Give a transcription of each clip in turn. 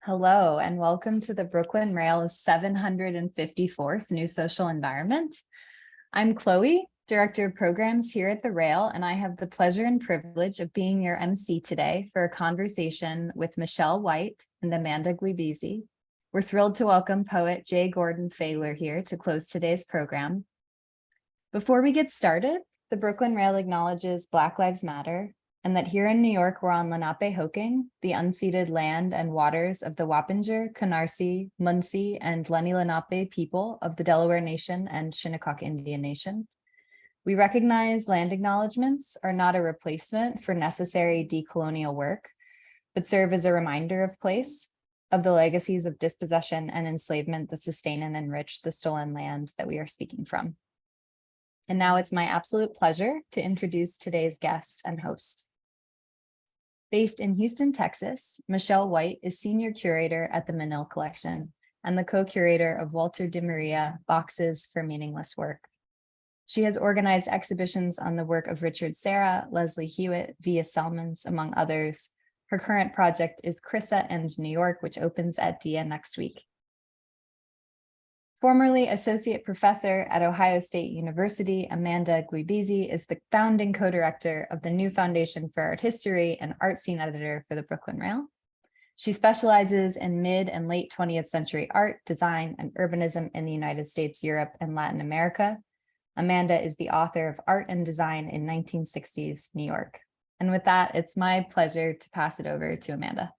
Hello, and welcome to the Brooklyn Rail's 754th New Social Environment. I'm Chloe, Director of Programs here at the Rail, and I have the pleasure and privilege of being your MC today for a conversation with Michelle White and Amanda Gluibizzi. We're thrilled to welcome poet J. Gordon Faylor here to close today's program. Before we get started, the Brooklyn Rail acknowledges Black Lives Matter, and that here in New York, we're on Lenapehoking, the unceded land and waters of the Wappinger, Canarsie, Munsee, and Lenni Lenape people of the Delaware Nation and Shinnecock Indian Nation. We recognize land acknowledgements are not a replacement for necessary decolonial work, but serve as a reminder of place, of the legacies of dispossession and enslavement that sustain and enrich the stolen land that we are speaking from. And now it's my absolute pleasure to introduce today's guest and host. Based in Houston, Texas, Michelle White is Senior Curator at the Menil Collection and the co-curator of Walter de Maria Boxes for Meaningless Work. She has organized exhibitions on the work of Richard Serra, Leslie Hewitt, Vija Celmins, among others. Her current project is Chryssa and New York, which opens at DIA next week. Formerly Associate Professor at Ohio State University, Amanda Gluibizzi is the founding co-director of the New Foundation for Art History and Artseen editor for the Brooklyn Rail. She specializes in mid and late 20th century art, design, and urbanism in the United States, Europe, and Latin America. Amanda is the author of Art and Design in 1960s New York. And with that, it's my pleasure to pass it over to Amanda.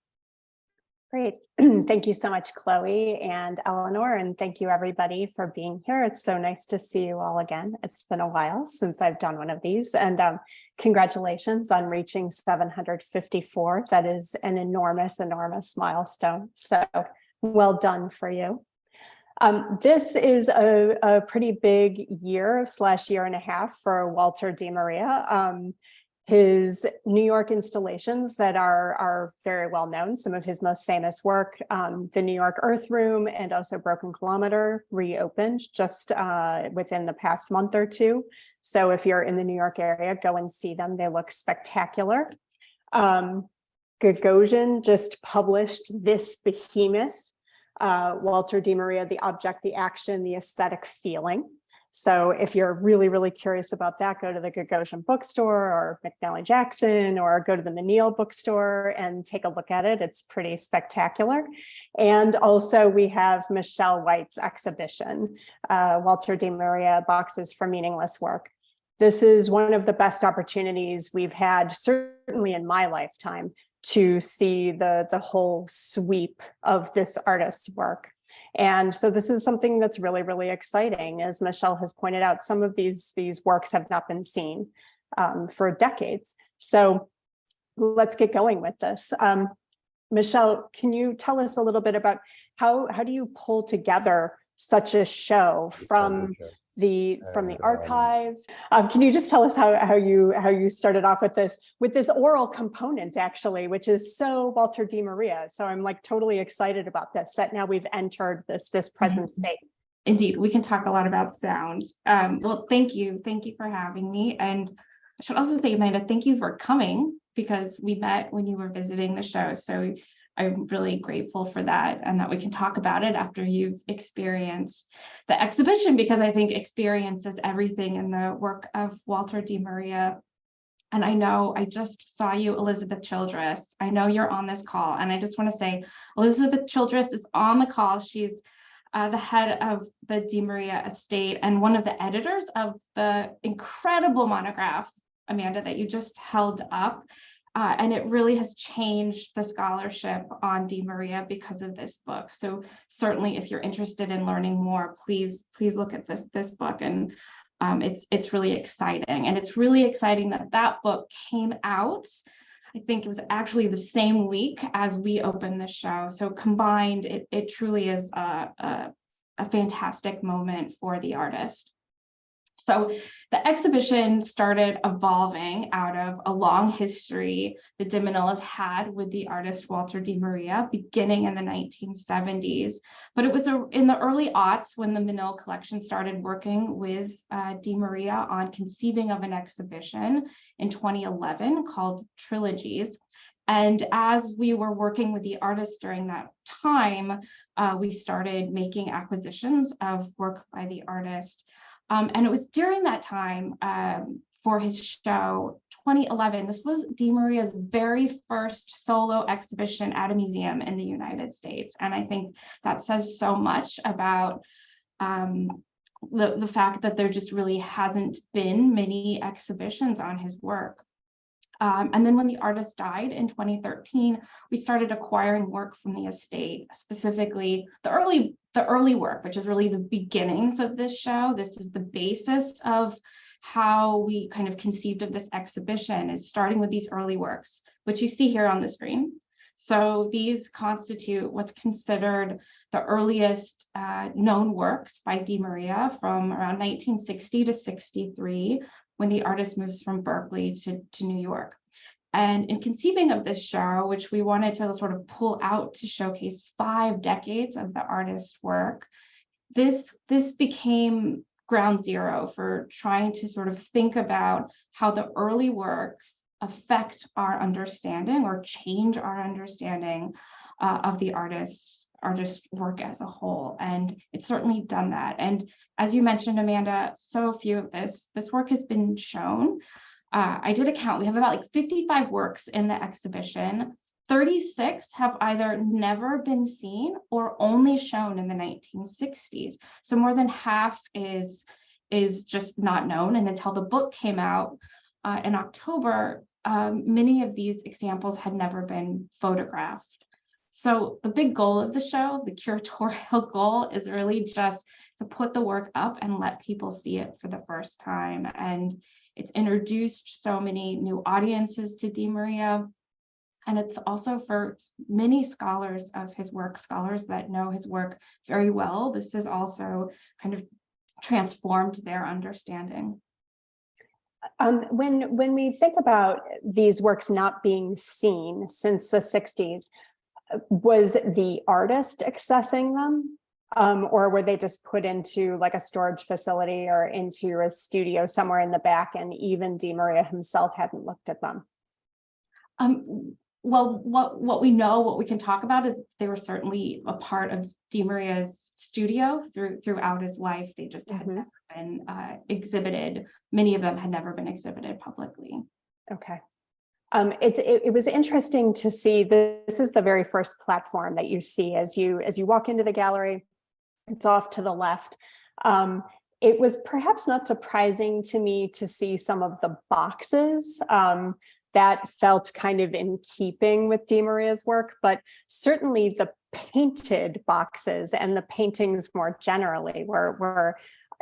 Great. Thank you so much, Chloe and Eleanor, and thank you everybody for being here. It's so nice to see you all again. It's been a while since I've done one of these, and congratulations on reaching 754. That is an enormous, enormous milestone. So well done for you. This is a pretty big year and a half for Walter de Maria. His New York installations that are very well known, some of his most famous work, the New York Earth Room and also Broken Kilometer reopened just within the past month or two. So if you're in the New York area, go and see them. They look spectacular. Gagosian just published this behemoth, Walter de Maria, The Object, the Action, the Aesthetic Feeling. So if you're really, really curious about that, go to the Gagosian bookstore or McNally Jackson, or go to the Menil bookstore and take a look at it. It's pretty spectacular. And also we have Michelle White's exhibition, Walter de Maria Boxes for Meaningless Work. This is one of the best opportunities we've had, certainly in my lifetime, to see the whole sweep of this artist's work. And so this is something that's really, really exciting. As Michelle has pointed out, some of these works have not been seen for decades. So let's get going with this. Michelle, can you tell us a little bit about how do you pull together such a show from the archive? Can you just tell us how you started off with this oral component, actually, which is so Walter de Maria. So I'm like totally excited about this, that now we've entered this present state. Indeed, we can talk a lot about sound. Well, thank you for having me. And I should also say, Amanda, thank you for coming, because we met when you were visiting the show. So I'm really grateful for that, and that we can talk about it after you've experienced the exhibition, because I think experience is everything in the work of Walter de Maria. And I know I just saw you, Elizabeth Childress. I know you're on this call, and I just want to say Elizabeth Childress is on the call. She's the head of the de Maria estate and one of the editors of the incredible monograph, Amanda, that you just held up. And it really has changed the scholarship on de Maria because of this book. So certainly, if you're interested in learning more, please look at this book. And it's really exciting. And it's really exciting that book came out. I think it was actually the same week as we opened the show. So combined, it truly is a fantastic moment for the artist. So the exhibition started evolving out of a long history that de Menil has had with the artist Walter de Maria, beginning in the 1970s. But it was in the early aughts when the Menil Collection started working with de Maria on conceiving of an exhibition in 2011 called Trilogies. And as we were working with the artists during that time, we started making acquisitions of work by the artist. And it was during that time for his show, 2011, this was Di Maria's very first solo exhibition at a museum in the United States. And I think that says so much about the fact that there just really hasn't been many exhibitions on his work. And then when the artist died in 2013, we started acquiring work from the estate, specifically the early work, which is really the beginnings of this show. This is the basis of how we kind of conceived of this exhibition, is starting with these early works, which you see here on the screen. So these constitute what's considered the earliest known works by Di Maria from around 1960 to 63, when the artist moves from Berkeley to New York. And in conceiving of this show, which we wanted to sort of pull out to showcase 5 decades of the artist's work, this became ground zero for trying to sort of think about how the early works affect our understanding or change our understanding of the artist's work as a whole. And it's certainly done that. And as you mentioned, Amanda, so few of this work has been shown. I did a count. We have about like 55 works in the exhibition. 36 have either never been seen or only shown in the 1960s. So more than half is just not known. And until the book came out in October, many of these examples had never been photographed. So the big goal of the show, the curatorial goal, is really just to put the work up and let people see it for the first time. And it's introduced so many new audiences to Di Maria. And it's also for many scholars of his work, scholars that know his work very well. This has also kind of transformed their understanding. When we think about these works not being seen since the 60s, was the artist accessing them? Or were they just put into like a storage facility or into a studio somewhere in the back, and even Di Maria himself hadn't looked at them? Well, what we know, what we can talk about, is they were certainly a part of Di Maria's studio throughout his life. They just had never been exhibited. Many of them had never been exhibited publicly. Okay. It was interesting to see. This is the very first platform that you see as you walk into the gallery. It's off to the left. It was perhaps not surprising to me to see some of the boxes that felt kind of in keeping with Di Maria's work, but certainly the painted boxes and the paintings more generally were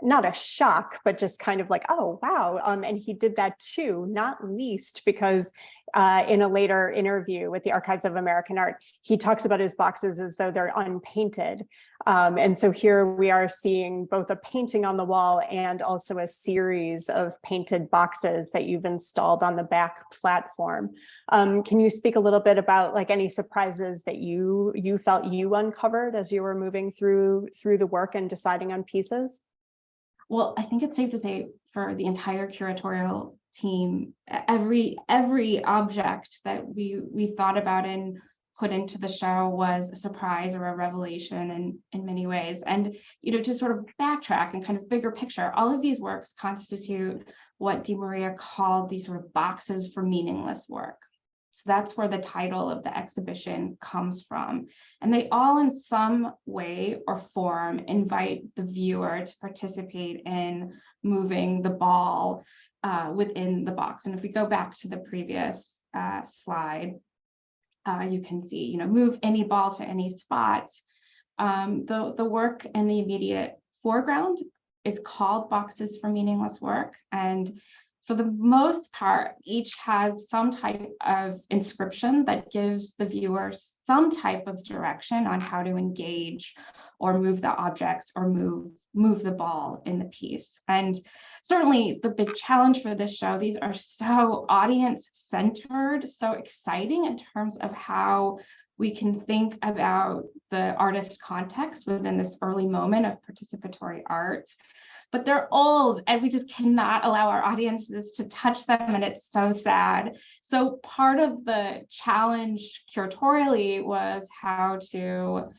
not a shock, but just kind of like, oh, wow. And he did that too, not least because in a later interview with the Archives of American Art, he talks about his boxes as though they're unpainted. And so here we are seeing both a painting on the wall and also a series of painted boxes that you've installed on the back platform. Can you speak a little bit about like any surprises that you felt you uncovered as you were moving through the work and deciding on pieces? Well, I think it's safe to say for the entire curatorial team, every object that we thought about and put into the show was a surprise or a revelation in many ways. And, to sort of backtrack and kind of bigger picture, all of these works constitute what Di Maria called these sort of boxes for meaningless work. So that's where the title of the exhibition comes from. And they all in some way or form invite the viewer to participate in moving the ball within the box. And if we go back to the previous slide, you can see, move any ball to any spot. The work in the immediate foreground is called Boxes for Meaningless Work. And for the most part, each has some type of inscription that gives the viewer some type of direction on how to engage or move the objects or move the ball in the piece. And certainly the big challenge for this show, these are so audience-centered, so exciting in terms of how we can think about the artist context within this early moment of participatory art. but they're old and we just cannot allow our audiences to touch them, and it's so sad. So part of the challenge curatorially was how to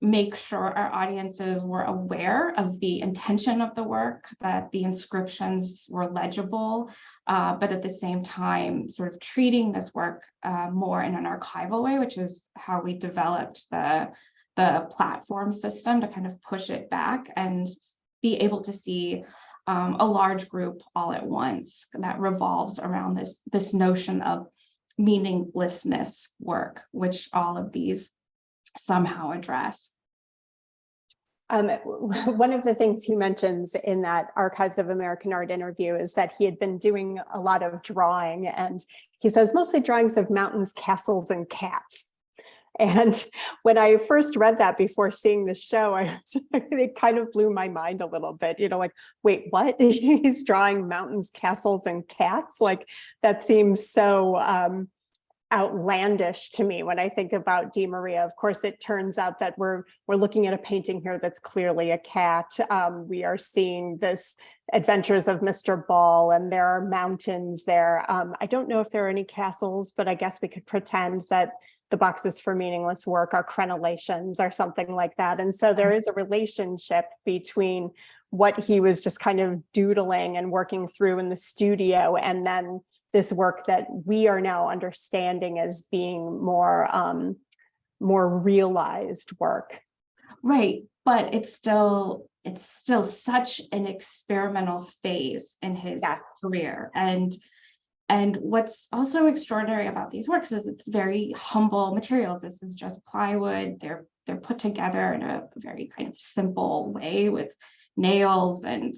make sure our audiences were aware of the intention of the work, that the inscriptions were legible, but at the same time, sort of treating this work more in an archival way, which is how we developed the platform system to kind of push it back and be able to see a large group all at once that revolves around this notion of meaninglessness work, which all of these somehow address. One of the things he mentions in that Archives of American Art interview is that he had been doing a lot of drawing, and he says mostly drawings of mountains, castles, and cats. And when I first read that before seeing the show, it kind of blew my mind a little bit, like, wait, what? He's drawing mountains, castles, and cats? Like, that seems so outlandish to me when I think about Di Maria. Of course, it turns out that we're looking at a painting here that's clearly a cat. We are seeing this Adventures of Mr. Ball, and there are mountains there. I don't know if there are any castles, but I guess we could pretend that the boxes for Meaningless Work are crenellations or something like that. And so there is a relationship between what he was just kind of doodling and working through in the studio, and then this work that we are now understanding as being more realized work. Right, but it's still such an experimental phase in his career. And what's also extraordinary about these works is it's very humble materials. This is just plywood. They're put together in a very kind of simple way with nails and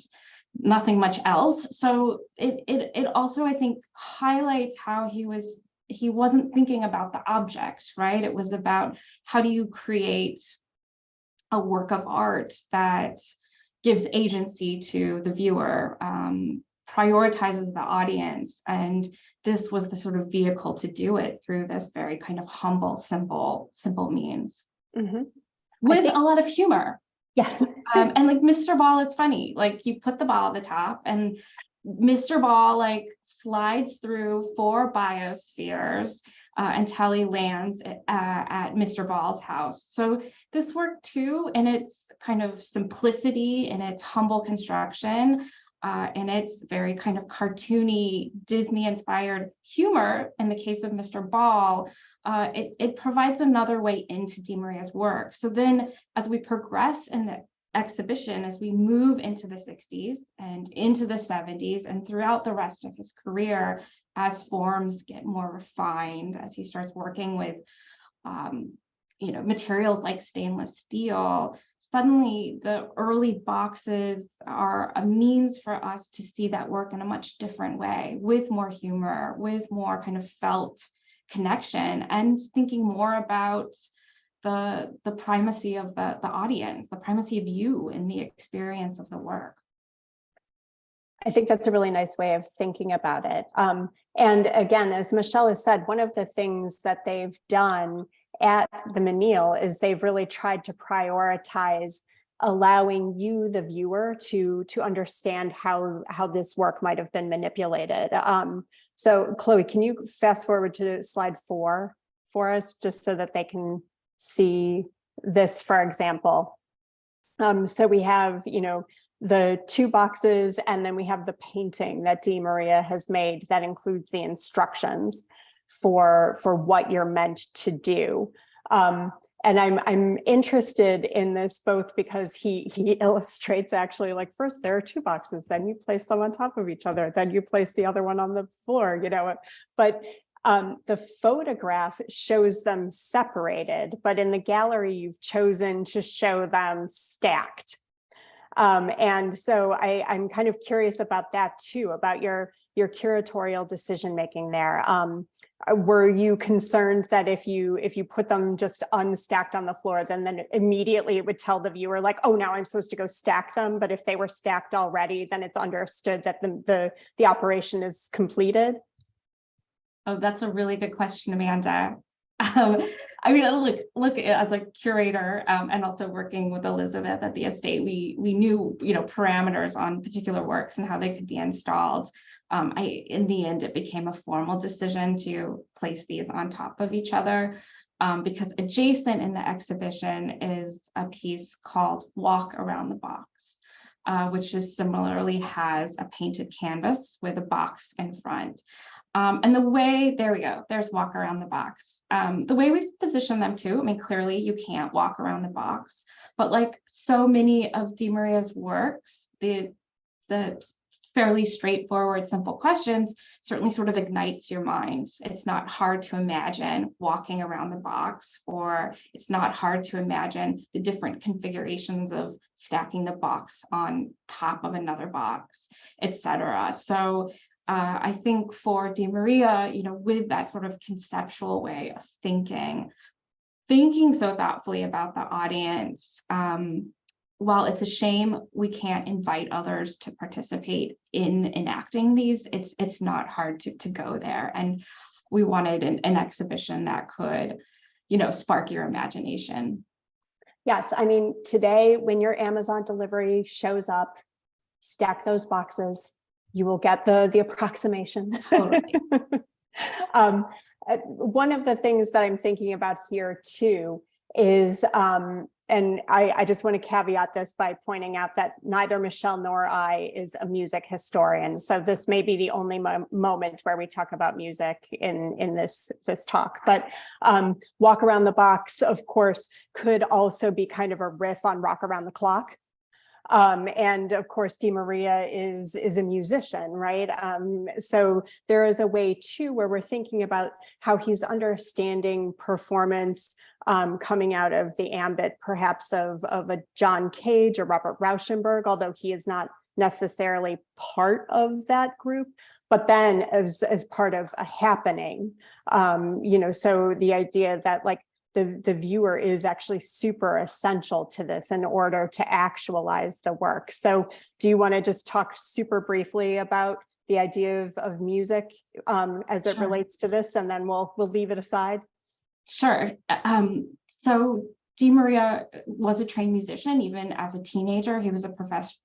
nothing much else. So it also, I think, highlights how he wasn't thinking about the object, right? It was about how do you create a work of art that gives agency to the viewer, prioritizes the audience. And this was the sort of vehicle to do it through this very kind of humble, simple means. Mm-hmm. With a lot of humor. Yes. And like Mr. Ball is funny. Like, you put the ball at the top and Mr. Ball like slides through 4 biospheres until he lands at Mr. Ball's house. So this work too, in its kind of simplicity, in its humble construction, and its very kind of cartoony, Disney-inspired humor, in the case of Mr. Ball, it provides another way into Di Maria's work. So then, as we progress in the exhibition, as we move into the 60s and into the 70s and throughout the rest of his career, as forms get more refined, as he starts working with materials like stainless steel, suddenly the early boxes are a means for us to see that work in a much different way, with more humor, with more kind of felt connection, and thinking more about the primacy of the audience, the primacy of you in the experience of the work. I think that's a really nice way of thinking about it. And again, as Michelle has said, one of the things that they've done at the Menil is they've really tried to prioritize allowing you, the viewer, to understand how this work might have been manipulated. So Chloe, can you fast forward to slide 4 for us, just so that they can see this, for example. So we have, the 2 boxes, and then we have the painting that Di Maria has made that includes the instructions for what you're meant to do. And I'm interested in this both because he illustrates actually, like, first there are 2 boxes, then you place them on top of each other, then you place the other one on the floor, but the photograph shows them separated, but in the gallery you've chosen to show them stacked. And so I'm kind of curious about that too, about your curatorial decision-making there. Were you concerned that if you put them just unstacked on the floor, then immediately it would tell the viewer, like, oh, now I'm supposed to go stack them, but if they were stacked already, then it's understood that the operation is completed? Oh, that's a really good question, Amanda. I mean, look as a curator and also working with Elizabeth at the estate, we knew, parameters on particular works and how they could be installed. In the end, it became a formal decision to place these on top of each other because adjacent in the exhibition is a piece called Walk Around the Box, which similarly has a painted canvas with a box in front. And the way, there we go, there's Walk Around the Box. The way we've positioned them too, I mean, clearly you can't walk around the box, but like so many of DiMaria's works, the fairly straightforward, simple questions certainly sort of ignites your mind. It's not hard to imagine walking around the box, or it's not hard to imagine the different configurations of stacking the box on top of another box, etc. So I think for DiMaria, with that sort of conceptual way of thinking so thoughtfully about the audience, while it's a shame we can't invite others to participate in enacting these, it's not hard to go there. And we wanted an exhibition that could, spark your imagination. Yes, I mean, today when your Amazon delivery shows up, stack those boxes, you will get the approximation. Totally. One of the things that I'm thinking about here too is, and I just want to caveat this by pointing out that neither Michelle nor I is a music historian. So this may be the only moment where we talk about music in this talk. But Walk Around the Box, of course, could also be kind of a riff on Rock Around the Clock. And of course, DiMaria is a musician, right? So there is a way too where we're thinking about how he's understanding performance coming out of the ambit, perhaps of a John Cage or Robert Rauschenberg, although he is not necessarily part of that group, but then as part of a happening, so the idea that like the viewer is actually super essential to this in order to actualize the work. So do you want to just talk super briefly about the idea of music as it relates to this, and then we'll leave it aside? Sure. So DiMaria was a trained musician. Even as a teenager, he was a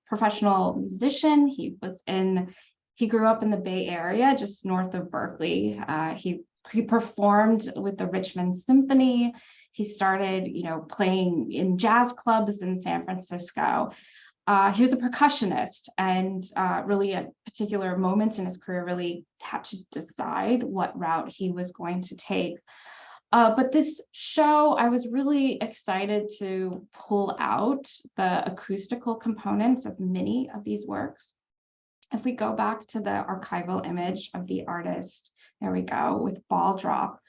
professional musician. He grew up in the Bay Area, just north of Berkeley. He performed with the Richmond Symphony. He started, playing in jazz clubs in San Francisco. He was a percussionist, and really at particular moments in his career really had to decide what route he was going to take. But this show, I was really excited to pull out the acoustical components of many of these works. If we go back to the archival image of the artist, there we go, with Ball Drop.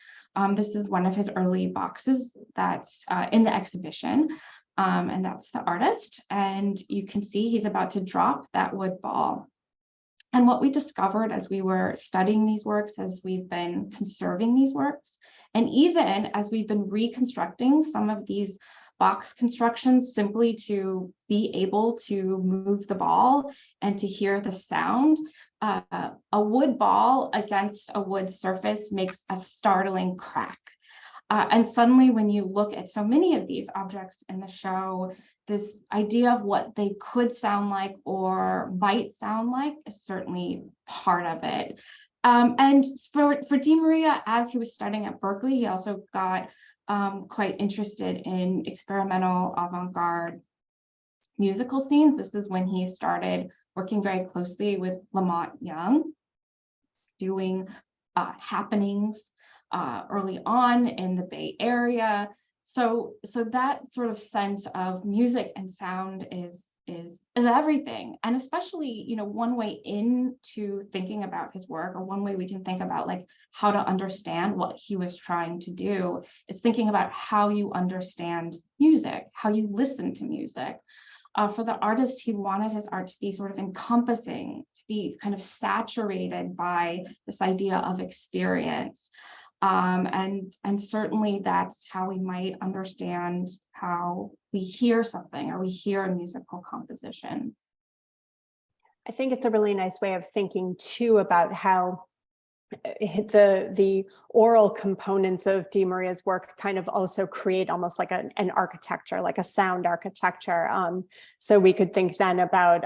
This is one of his early boxes that's in the exhibition, and that's the artist. And you can see he's about to drop that wood ball. And what we discovered as we were studying these works, as we've been conserving these works, and even as we've been reconstructing some of these box constructions simply to be able to move the ball and to hear the sound, a wood ball against a wood surface makes a startling crack. And suddenly when you look at so many of these objects in the show, this idea of what they could sound like or might sound like is certainly part of it. And for DiMaria, as he was studying at Berkeley, he also got quite interested in experimental avant-garde musical scenes. This is when he started working very closely with Lamont Young, doing happenings early on in the Bay Area. So that sort of sense of music and sound is everything. And especially, one way into thinking about his work, or one way we can think about like how to understand what he was trying to do, is thinking about how you understand music, how you listen to music. For the artist, he wanted his art to be sort of encompassing, to be kind of saturated by this idea of experience. And certainly that's how we might understand how we hear something, or we hear a musical composition. I think it's a really nice way of thinking too about how the oral components of Di Maria's work kind of also create almost like an architecture, like a sound architecture. So we could think then about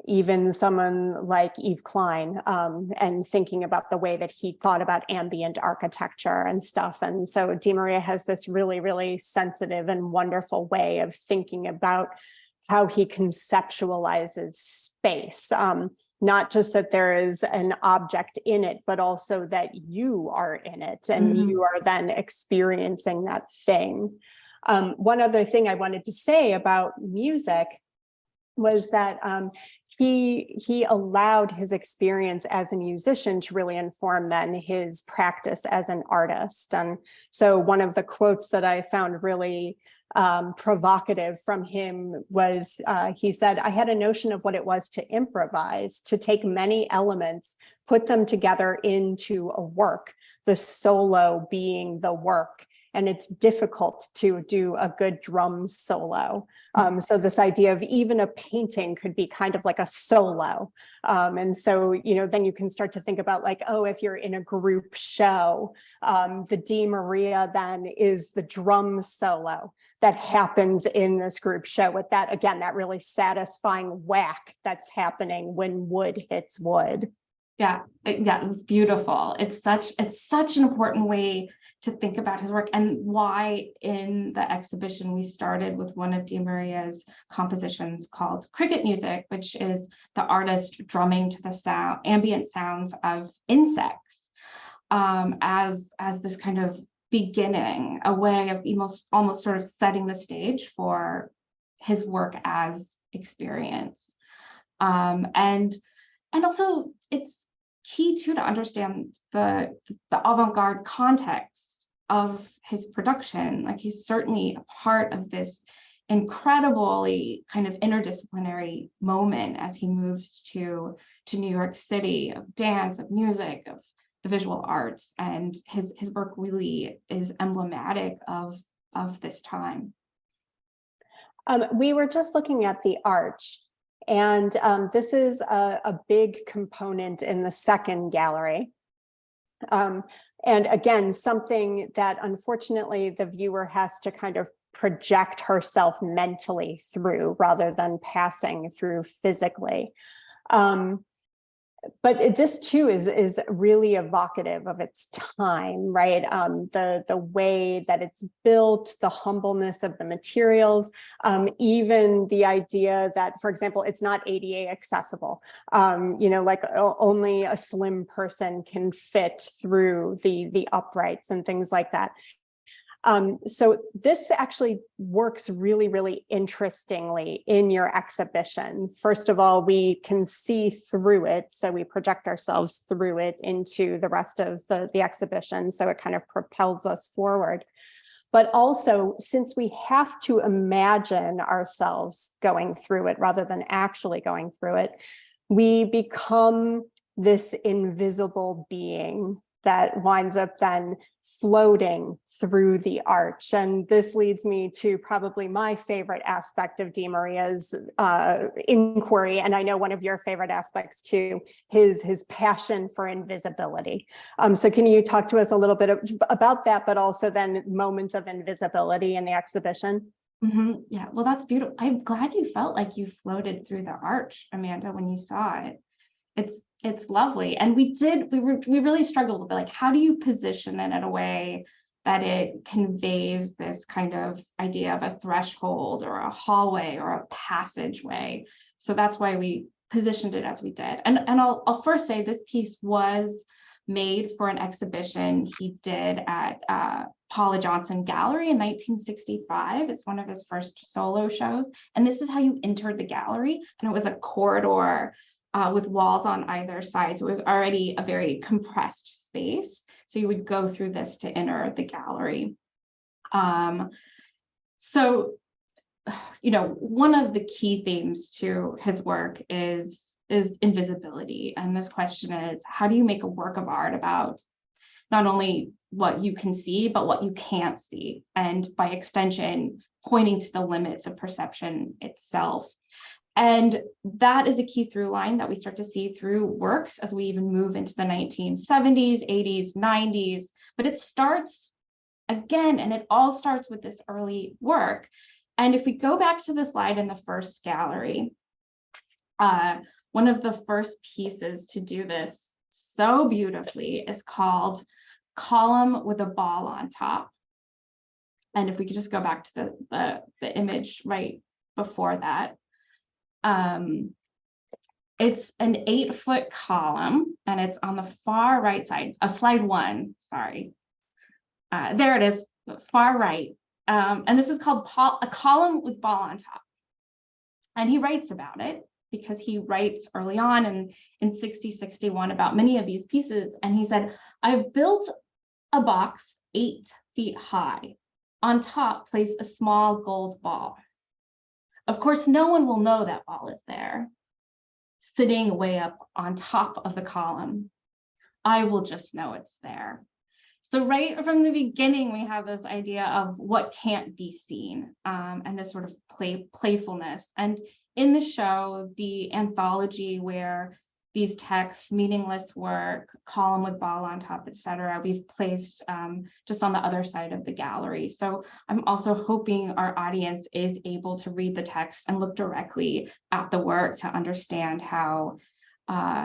even someone like Yves Klein, and thinking about the way that he thought about ambient architecture and stuff. And so Di Maria has this really, really sensitive and wonderful way of thinking about how he conceptualizes space. Not just that there is an object in it, but also that you are in it and you are then experiencing that thing. One other thing I wanted to say about music was that he allowed his experience as a musician to really inform then his practice as an artist. And so one of the quotes that I found really provocative from him was, he said, "I had a notion of what it was to improvise, to take many elements, put them together into a work, the solo being the work. And it's difficult to do a good drum solo." So this idea of even a painting could be kind of like a solo. And so, then you can start to think about like, oh, if you're in a group show, the Di Maria then is the drum solo that happens in this group show with that, again, that really satisfying whack that's happening when wood hits wood. Yeah, it's beautiful. It's such an important way to think about his work, and why in the exhibition we started with one of Di Maria's compositions called Cricket Music, which is the artist drumming to the ambient sounds of insects, as this kind of beginning, a way of almost sort of setting the stage for his work as experience. And also it's key too to understand the avant-garde context of his production. Like, he's certainly a part of this incredibly kind of interdisciplinary moment as he moves to New York City, of dance, of music, of the visual arts, and his work really is emblematic of this time. We were just looking at the arch, and this is a big component in the second gallery. And again, something that unfortunately the viewer has to kind of project herself mentally through rather than passing through physically. But this too is really evocative of its time, right? The way that it's built, the humbleness of the materials, even the idea that, for example, it's not ADA accessible. Like only a slim person can fit through the uprights and things like that. So this actually works really, really interestingly in your exhibition. First of all, we can see through it. So we project ourselves through it into the rest of the exhibition. So it kind of propels us forward. But also, since we have to imagine ourselves going through it rather than actually going through it, we become this invisible being that winds up then floating through the arch. And this leads me to probably my favorite aspect of Di Maria's inquiry, and I know one of your favorite aspects too, his passion for invisibility. So can you talk to us a little bit about that, but also then moments of invisibility in the exhibition? Yeah, well, that's beautiful. I'm glad you felt like you floated through the arch, Amanda, when you saw it. It's lovely. And we really struggled with it. Like, how do you position it in a way that it conveys this kind of idea of a threshold or a hallway or a passageway? So that's why we positioned it as we did. And I'll first say this piece was made for an exhibition he did at Paula Johnson Gallery in 1965. It's one of his first solo shows. And this is how you entered the gallery. And it was a corridor with walls on either side. So it was already a very compressed space. So you would go through this to enter the gallery. So, one of the key themes to his work is invisibility. And this question is, how do you make a work of art about not only what you can see, but what you can't see? And by extension, pointing to the limits of perception itself. And that is a key through line that we start to see through works as we even move into the 1970s, 80s, 90s. But it starts again, and it all starts with this early work. And if we go back to the slide in the first gallery, one of the first pieces to do this so beautifully is called Column with a Ball on Top. And if we could just go back to the image right before that. It's an 8-foot column, and it's on the far right side, slide 1, sorry. There it is, far right. And this is called a column with ball on top. And he writes about it because he writes early on in 60-61 about many of these pieces. And he said, I've built a box 8 feet high. On top, place a small gold ball. Of course, no one will know that ball is there, sitting way up on top of the column. I will just know it's there. So right from the beginning, we have this idea of what can't be seen, and this sort of playfulness. And in the show, the anthology where these texts, Meaningless Work, Column with Ball on Top, etc., we've placed just on the other side of the gallery. So I'm also hoping our audience is able to read the text and look directly at the work to understand how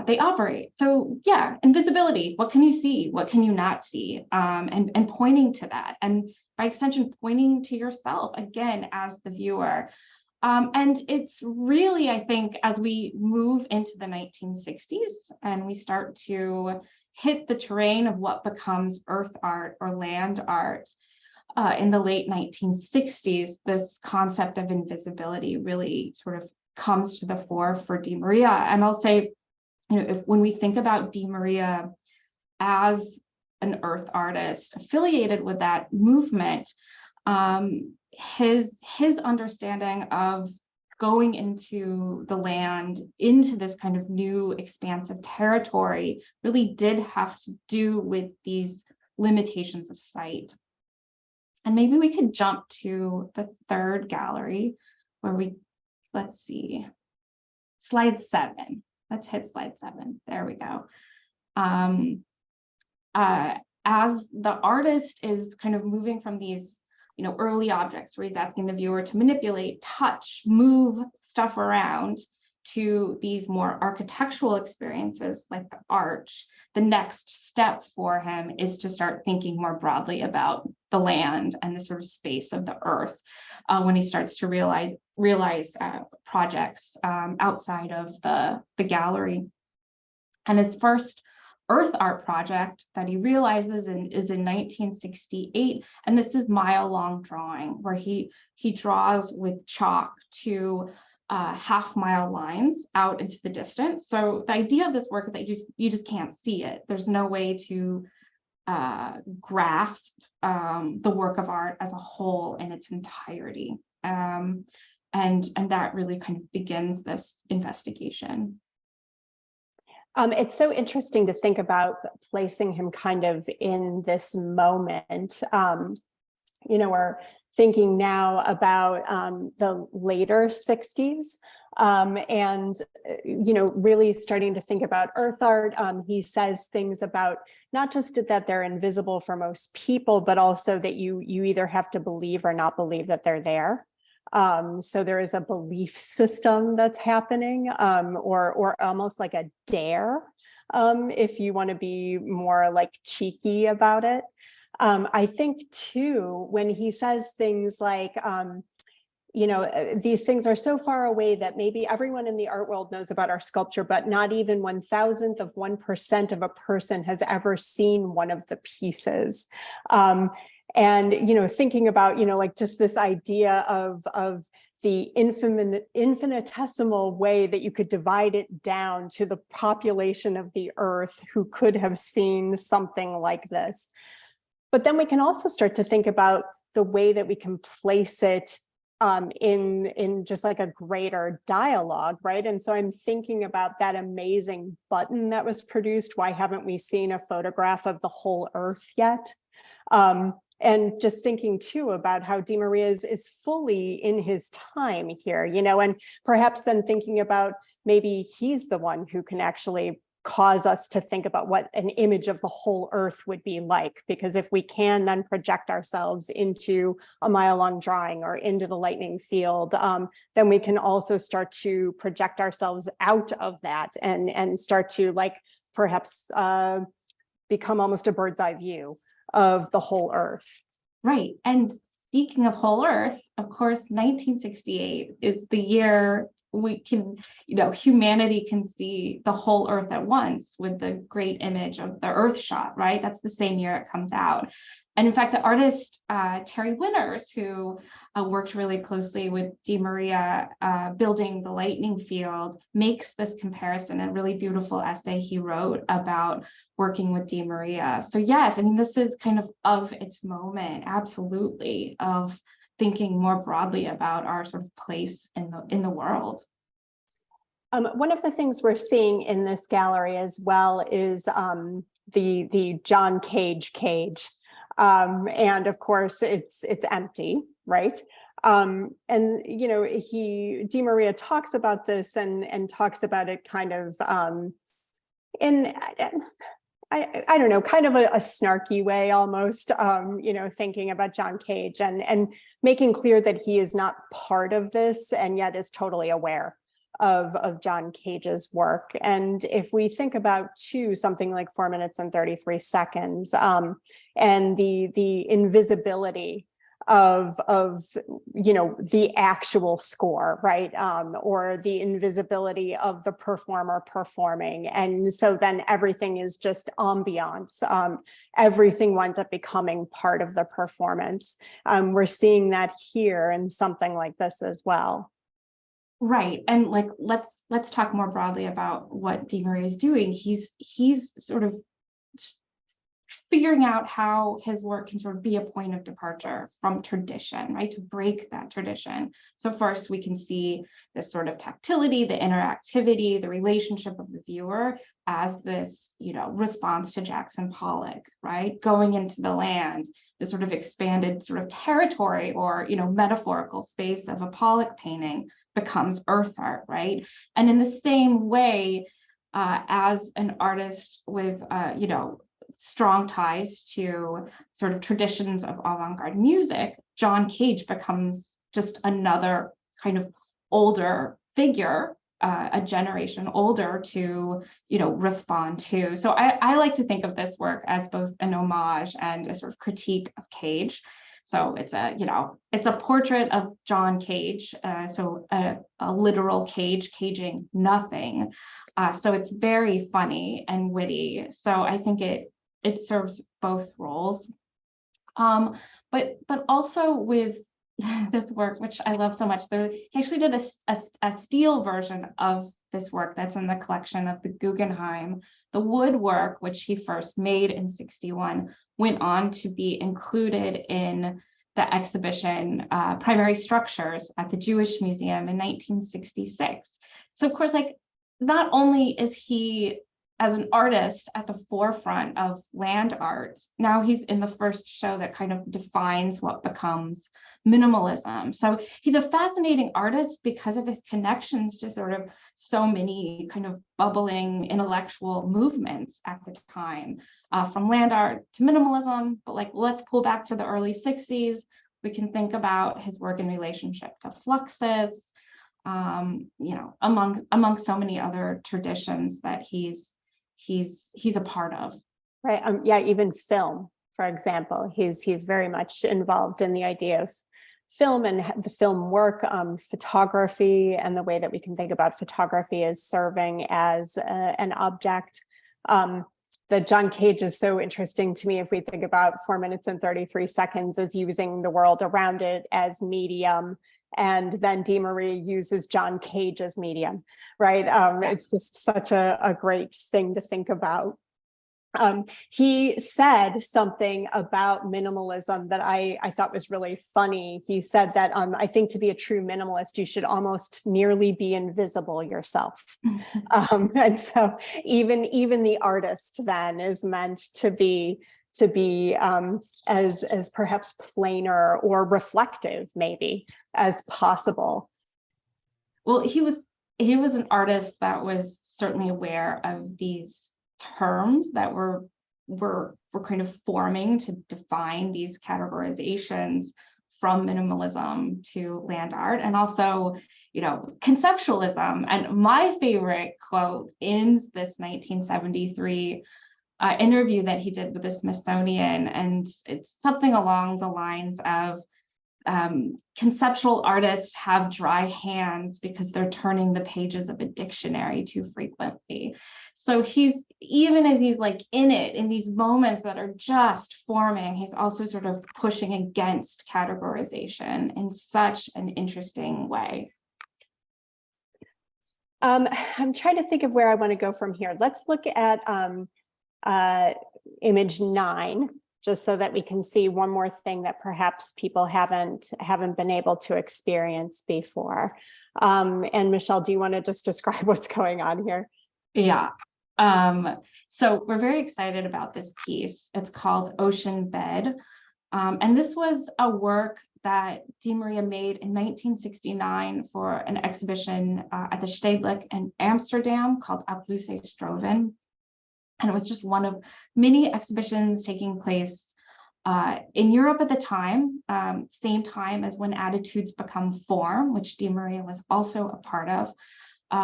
they operate. So yeah, invisibility, what can you see? What can you not see? And pointing to that. And by extension, pointing to yourself, again, as the viewer. And it's really, I think, as we move into the 1960s and we start to hit the terrain of what becomes earth art or land art in the late 1960s, this concept of invisibility really sort of comes to the fore for Di Maria. And I'll say, you know, when we think about Di Maria as an earth artist affiliated with that movement, his understanding of going into the land, into this kind of new expansive territory, really did have to do with these limitations of sight. And maybe we could jump to the third gallery where let's see, slide 7. Let's hit slide 7. There we go. As the artist is kind of moving from these, you know, early objects where he's asking the viewer to manipulate, touch, move stuff around, to these more architectural experiences like the arch, the next step for him is to start thinking more broadly about the land and the sort of space of the earth when he starts to realize projects outside of the gallery. And his first earth art project that he realizes is in 1968, and this is Mile-Long Drawing, where he draws with chalk to half-mile lines out into the distance. So the idea of this work is that you just can't see it. There's no way to grasp the work of art as a whole in its entirety, and that really kind of begins this investigation. It's so interesting to think about placing him kind of in this moment. You know, we're thinking now about the later 60s and, you know, really starting to think about earth art. He says things about not just that they're invisible for most people, but also that you either have to believe or not believe that they're there. So there is a belief system that's happening, or almost like a dare, if you want to be more like cheeky about it. I think too, when he says things like, you know, these things are so far away that maybe everyone in the art world knows about our sculpture, but not even 1,000th of 1% of a person has ever seen one of the pieces. And, you know, thinking about, you know, like just this idea of the infinitesimal way that you could divide it down to the population of the earth who could have seen something like this. But then we can also start to think about the way that we can place it in just like a greater dialogue, right? And so I'm thinking about that amazing button that was produced. Why haven't we seen a photograph of the whole earth yet? And just thinking too about how Di Maria is fully in his time here, you know, and perhaps then thinking about maybe he's the one who can actually cause us to think about what an image of the whole earth would be like. Because if we can then project ourselves into a mile-long drawing or into the lightning field, then we can also start to project ourselves out of that and start to like perhaps become almost a bird's eye view of the whole earth. Right. And speaking of whole earth, of course, 1968 is the year we can, you know, humanity can see the whole earth at once with the great image of the earth shot, right? That's the same year it comes out. And in fact, the artist Terry Winners, who worked really closely with Di Maria building the lightning field, makes this comparison in a really beautiful essay he wrote about working with Di Maria. So yes, I mean, this is kind of its moment, absolutely, of thinking more broadly about our sort of place in the world. One of the things we're seeing in this gallery as well is the John Cage cage. And of course, it's empty, right? And you know, Di Maria talks about this and talks about it kind of in I don't know, kind of a snarky way almost, you know, thinking about John Cage and making clear that he is not part of this and yet is totally aware of John Cage's work. And if we think about too, something like 4 minutes and 33 seconds, and the invisibility of you know, the actual score, right? Or the invisibility of the performer performing. And so then everything is just ambiance. Everything winds up becoming part of the performance. We're seeing that here in something like this as well. Right. And like, let's talk more broadly about what Di Maria is doing. He's sort of figuring out how his work can sort of be a point of departure from tradition, right? To break that tradition. So first we can see this sort of tactility, the interactivity, the relationship of the viewer as this, you know, response to Jackson Pollock, right? Going into the land, the sort of expanded sort of territory or, you know, metaphorical space of a Pollock painting becomes earth art, right? And in the same way, as an artist with, you know, strong ties to sort of traditions of avant-garde music, John Cage becomes just another kind of older figure, a generation older to, you know, respond to. So I like to think of this work as both an homage and a sort of critique of Cage. So it's a, you know, it's a portrait of John Cage, so a literal cage caging nothing. So it's very funny and witty. So I think it serves both roles. But also with this work, which I love so much, he actually did a steel version of this work that's in the collection of the Guggenheim. The woodwork, which he first made in '61, went on to be included in the exhibition Primary Structures at the Jewish Museum in 1966. So of course, like, not only is he as an artist at the forefront of land art, now he's in the first show that kind of defines what becomes minimalism. So he's a fascinating artist because of his connections to sort of so many kind of bubbling intellectual movements at the time, from land art to minimalism. But like, let's pull back to the early 60s. We can think about his work in relationship to Fluxus, you know, among so many other traditions that he's a part of. Right. Yeah, even film, for example, he's very much involved in the idea of film and the film work, photography, and the way that we can think about photography as serving as an object. The John Cage is so interesting to me if we think about 4 minutes and 33 seconds as using the world around it as medium. And then Di Maria uses John Cage as medium, right? It's just such a great thing to think about. He said something about minimalism that I thought was really funny. He said that I think to be a true minimalist, you should almost nearly be invisible yourself. And so even the artist then is meant to be to be as perhaps plainer or reflective maybe as possible. Well, he was an artist that was certainly aware of these terms that were kind of forming to define these categorizations from minimalism to land art, and also, conceptualism. And my favorite quote in this 1973 interview that he did with the Smithsonian, and it's something along the lines of, conceptual artists have dry hands because they're turning the pages of a dictionary too frequently. So even as he's like in it, in these moments that are just forming, he's also sort of pushing against categorization in such an interesting way. I'm trying to think of where I want to go from here. Let's look at image 9. Just so that we can see one more thing that perhaps people haven't been able to experience before. And Michelle, do you want to just describe what's going on here? Yeah. So we're very excited about this piece. It's called Ocean Bed. And this was a work that Di Maria made in 1969 for an exhibition at the Stedelijk in Amsterdam called Aflusse Stroven. And it was just one of many exhibitions taking place in Europe at the time, same time as When Attitudes Become Form, which Di Maria was also a part of,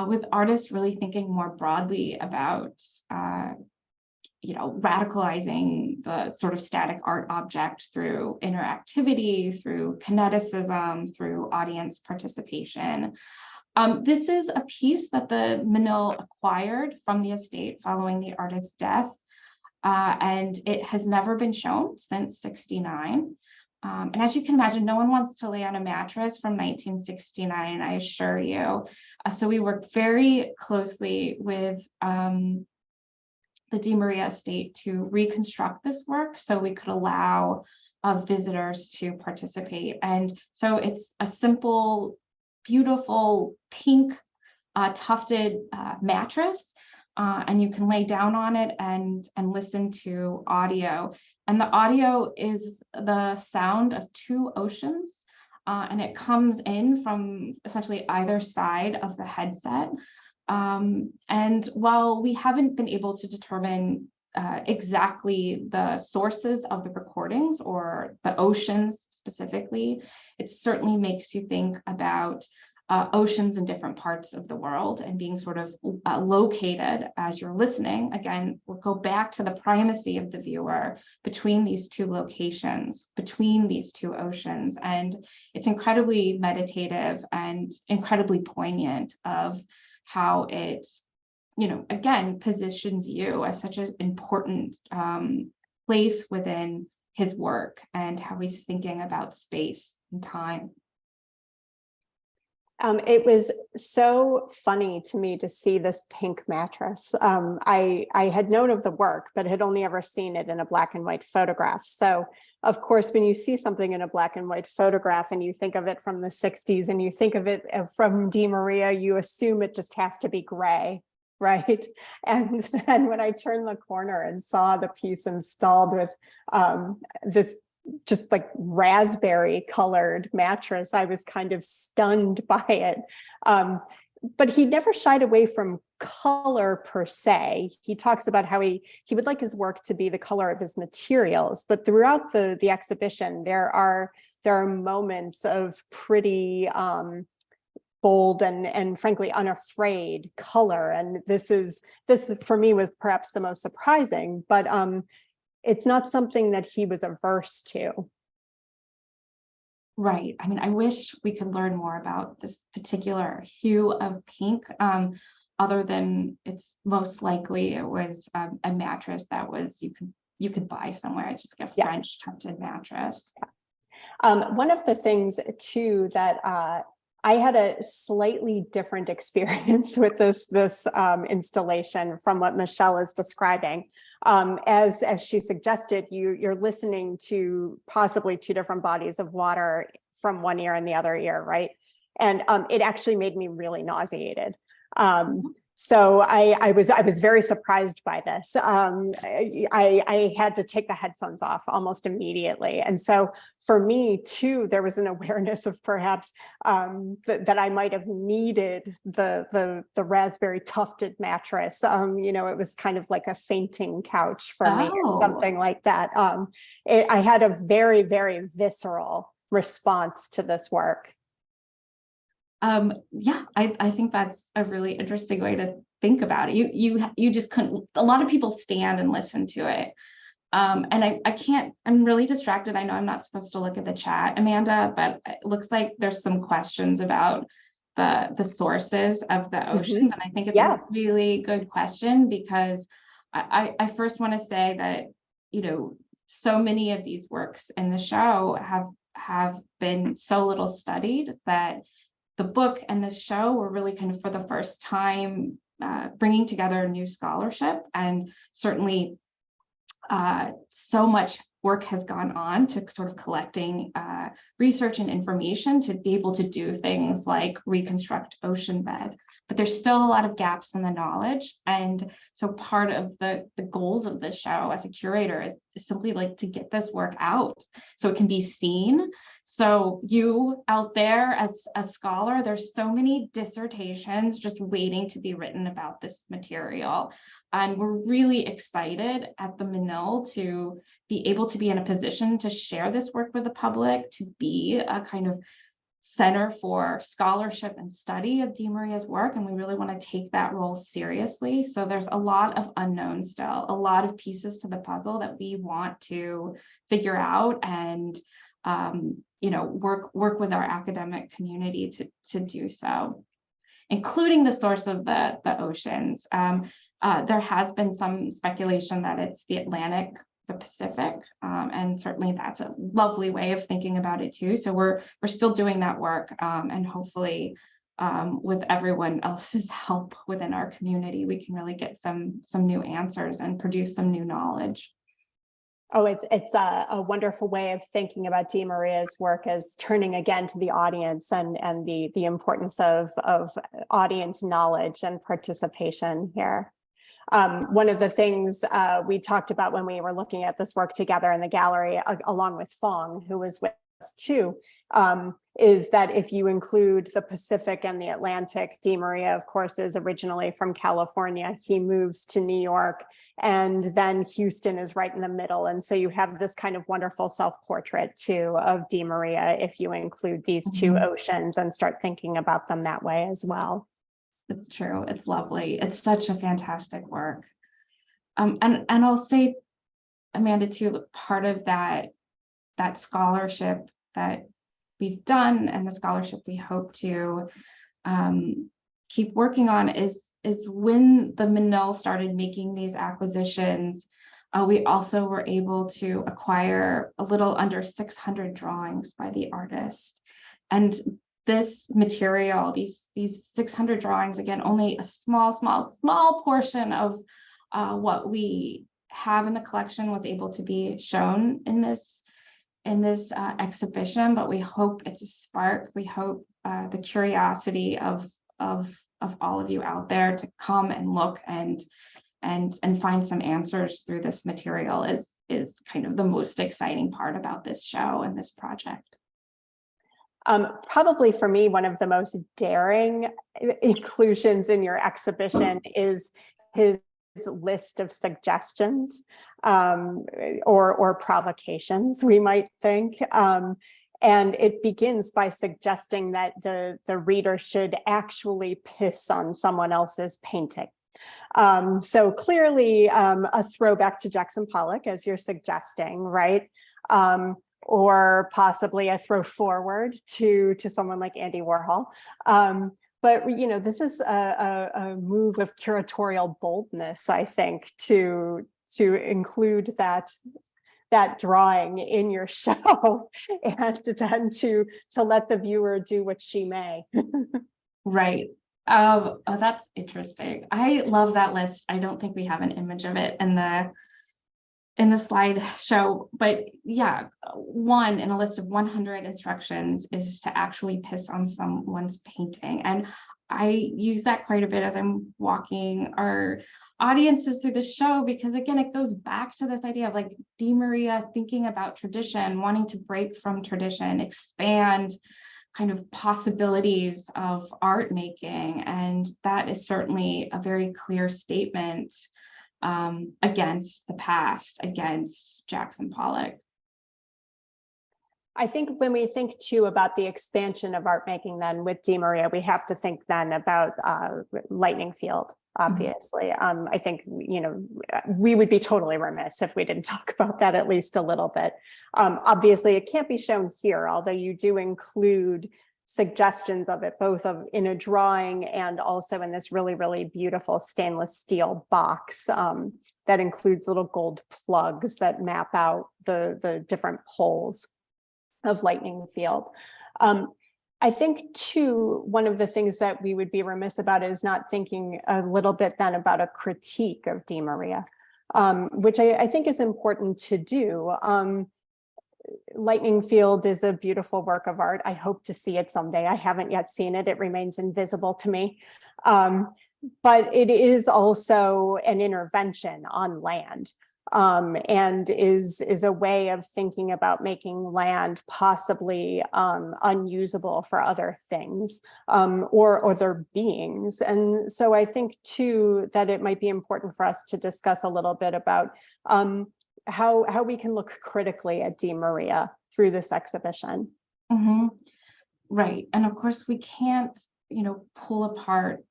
with artists really thinking more broadly about, radicalizing the sort of static art object through interactivity, through kineticism, through audience participation. This is a piece that the Menil acquired from the estate following the artist's death, and it has never been shown since '69. And as you can imagine, no one wants to lay on a mattress from 1969, I assure you. So we worked very closely with the Di Maria estate to reconstruct this work so we could allow visitors to participate. And so it's a simple, beautiful pink tufted mattress, and you can lay down on it and listen to audio. And the audio is the sound of two oceans, and it comes in from essentially either side of the headset. And while we haven't been able to determine exactly the sources of the recordings or the oceans specifically, it certainly makes you think about oceans in different parts of the world and being sort of located as you're listening. Again, we'll go back to the primacy of the viewer between these two locations, between these two oceans. And it's incredibly meditative and incredibly poignant of how it, again, positions you as such an important place within his work and how he's thinking about space and time. It was so funny to me to see this pink mattress. I had known of the work, but had only ever seen it in a black and white photograph. So, of course, when you see something in a black and white photograph and you think of it from the 60s and you think of it from Di Maria, you assume it just has to be gray, right? And then when I turned the corner and saw the piece installed with this just like raspberry colored mattress, I was kind of stunned by it. But he never shied away from color per se. He talks about how he would like his work to be the color of his materials, but throughout the exhibition, there are moments of pretty bold and frankly unafraid color. And this for me was perhaps the most surprising, but it's not something that he was averse to. Right. I mean, I wish we could learn more about this particular hue of pink, other than it's most likely it was a mattress that was you could buy somewhere. It's just like a French tufted mattress. One of the things too that I had a slightly different experience with this installation from what Michelle is describing. As she suggested, you're listening to possibly two different bodies of water from one ear and the other ear, right? And it actually made me really nauseated. So I was very surprised by this. I had to take the headphones off almost immediately. And so for me too, there was an awareness of perhaps that I might have needed the raspberry tufted mattress. You know, it was kind of like a fainting couch for me or something like that. I had a very, very visceral response to this work. Yeah, I think that's a really interesting way to think about it. You just couldn't, a lot of people stand and listen to it. And I can't, I'm really distracted. I know I'm not supposed to look at the chat, Amanda, but it looks like there's some questions about the sources of the oceans. And I think it's a really good question, because I first want to say that, you know, so many of these works in the show have been so little studied that the book and this show were really kind of for the first time bringing together new scholarship, and certainly so much work has gone on to sort of collecting research and information to be able to do things like reconstruct ocean bed. But there's still a lot of gaps in the knowledge. And so part of the goals of this show as a curator is simply like to get this work out so it can be seen. So you out there as a scholar, there's so many dissertations just waiting to be written about this material. And we're really excited at the Menil to be able to be in a position to share this work with the public, to be a kind of center for scholarship and study of DiMaria's work, and we really want to take that role seriously. So there's a lot of unknown still, a lot of pieces to the puzzle that we want to figure out, and you know, work with our academic community to do so, including the source of the oceans. There has been some speculation that it's the Atlantic, the Pacific, and certainly that's a lovely way of thinking about it too. So we're still doing that work, and hopefully with everyone else's help within our community, we can really get some new answers and produce some new knowledge. Oh, it's a wonderful way of thinking about DiMaria's work as turning again to the audience and the importance of audience knowledge and participation here. One of the things we talked about when we were looking at this work together in the gallery, along with Fong, who was with us too, is that if you include the Pacific and the Atlantic, DiMaria, of course, is originally from California. He moves to New York, and then Houston is right in the middle. And so you have this kind of wonderful self-portrait too of DiMaria if you include these two oceans and start thinking about them that way as well. It's true. It's lovely. It's such a fantastic work. And I'll say, Amanda, too, part of that scholarship that we've done and the scholarship we hope to keep working on is when the Menil started making these acquisitions, we also were able to acquire a little under 600 drawings by the artist. And this material, these 600 drawings, again, only a small portion of what we have in the collection was able to be shown in this exhibition, but we hope it's a spark. We hope the curiosity of all of you out there to come and look and find some answers through this material is kind of the most exciting part about this show and this project. Probably for me, one of the most daring inclusions in your exhibition is his list of suggestions or provocations, we might think. And it begins by suggesting that the reader should actually piss on someone else's painting. So clearly a throwback to Jackson Pollock, as you're suggesting, right? Or possibly a throw forward to someone like Andy Warhol. But you know, this is a move of curatorial boldness, I think, to include that drawing in your show, and then to let the viewer do what she may. Right. Oh, that's interesting. I love that list. I don't think we have an image of it in the slideshow, but yeah, one in a list of 100 instructions is to actually piss on someone's painting. And I use that quite a bit as I'm walking our audiences through the show, because again, it goes back to this idea of like Di Maria thinking about tradition, wanting to break from tradition, expand kind of possibilities of art making. And that is certainly a very clear statement against the past, against Jackson Pollock. I think when we think too about the expansion of art making, then with Di Maria, we have to think then about Lightning Field, obviously. I think, you know, we would be totally remiss if we didn't talk about that at least a little bit. Obviously, it can't be shown here, although you do include suggestions of it, both in a drawing and also in this really, really beautiful stainless steel box that includes little gold plugs that map out the different poles of Lightning Field. I think too, one of the things that we would be remiss about is not thinking a little bit then about a critique of Di Maria, which I think is important to do. Lightning Field is a beautiful work of art. I hope to see it someday. I haven't yet seen it. It remains invisible to me. But it is also an intervention on land. And is a way of thinking about making land possibly unusable for other things or other beings. And so I think too that it might be important for us to discuss a little bit about how we can look critically at Di Maria through this exhibition. Mm-hmm. Right. And of course we can't, you know, pull apart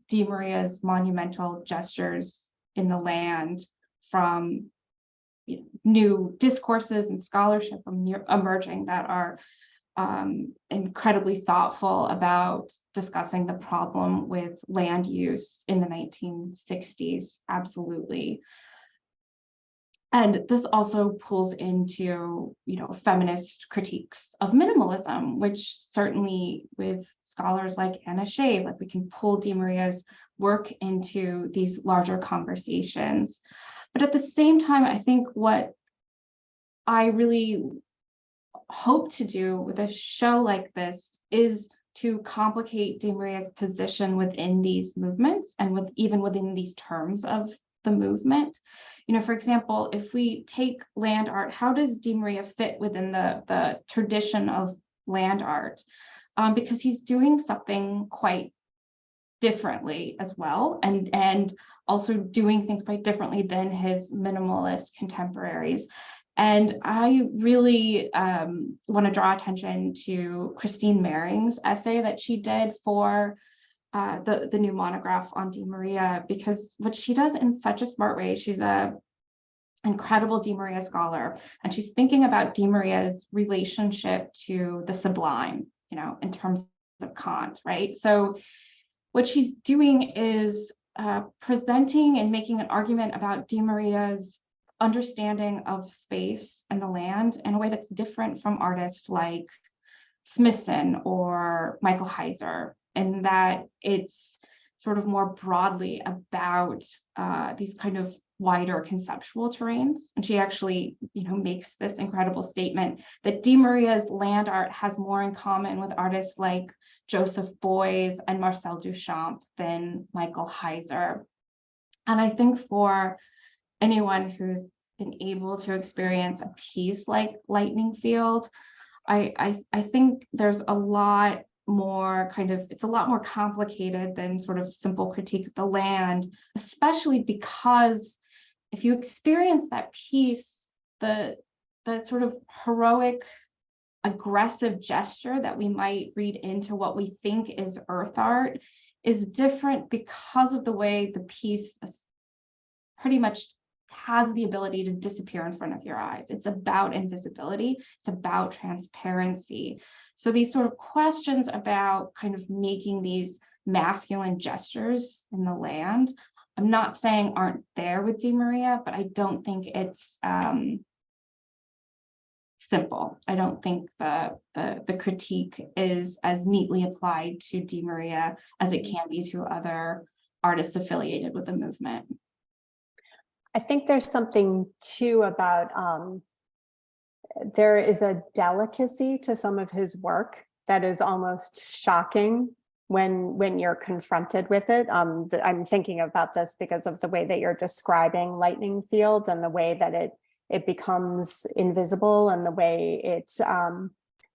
Di Maria's monumental gestures in the land from new discourses and scholarship emerging that are incredibly thoughtful about discussing the problem with land use in the 1960s. Absolutely. And this also pulls into, you know, feminist critiques of minimalism, which certainly with scholars like Anna Shea, like we can pull Di Maria's work into these larger conversations. But at the same time, I think what I really hope to do with a show like this is to complicate Di Maria's position within these movements and even within these terms of the movement. You know, for example, if we take land art, how does Di Maria fit within the tradition of land art? Because he's doing something quite differently as well, and also doing things quite differently than his minimalist contemporaries. And I really want to draw attention to Christine Maring's essay that she did for the new monograph on Di Maria, because what she does in such a smart way, she's an incredible Di Maria scholar, and she's thinking about Di Maria's relationship to the sublime, you know, in terms of Kant, right? So what she's doing is presenting and making an argument about Di Maria's understanding of space and the land in a way that's different from artists like Smithson or Michael Heiser, in that it's sort of more broadly about these kind of wider conceptual terrains. And she actually, you know, makes this incredible statement that Di Maria's land art has more in common with artists like Joseph Beuys and Marcel Duchamp than Michael Heiser. And I think for anyone who's been able to experience a piece like Lightning Field, I think there's a lot more it's a lot more complicated than sort of simple critique of the land, especially because if you experience that piece, the sort of heroic, aggressive gesture that we might read into what we think is earth art is different because of the way the piece pretty much has the ability to disappear in front of your eyes. It's about invisibility. It's about transparency. So these sort of questions about kind of making these masculine gestures in the land, I'm not saying aren't there with Di Maria, but I don't think it's simple. I don't think the critique is as neatly applied to Di Maria as it can be to other artists affiliated with the movement. I think there's something too about there is a delicacy to some of his work that is almost shocking when you're confronted with it. I'm thinking about this because of the way that you're describing lightning field and the way that it becomes invisible and the way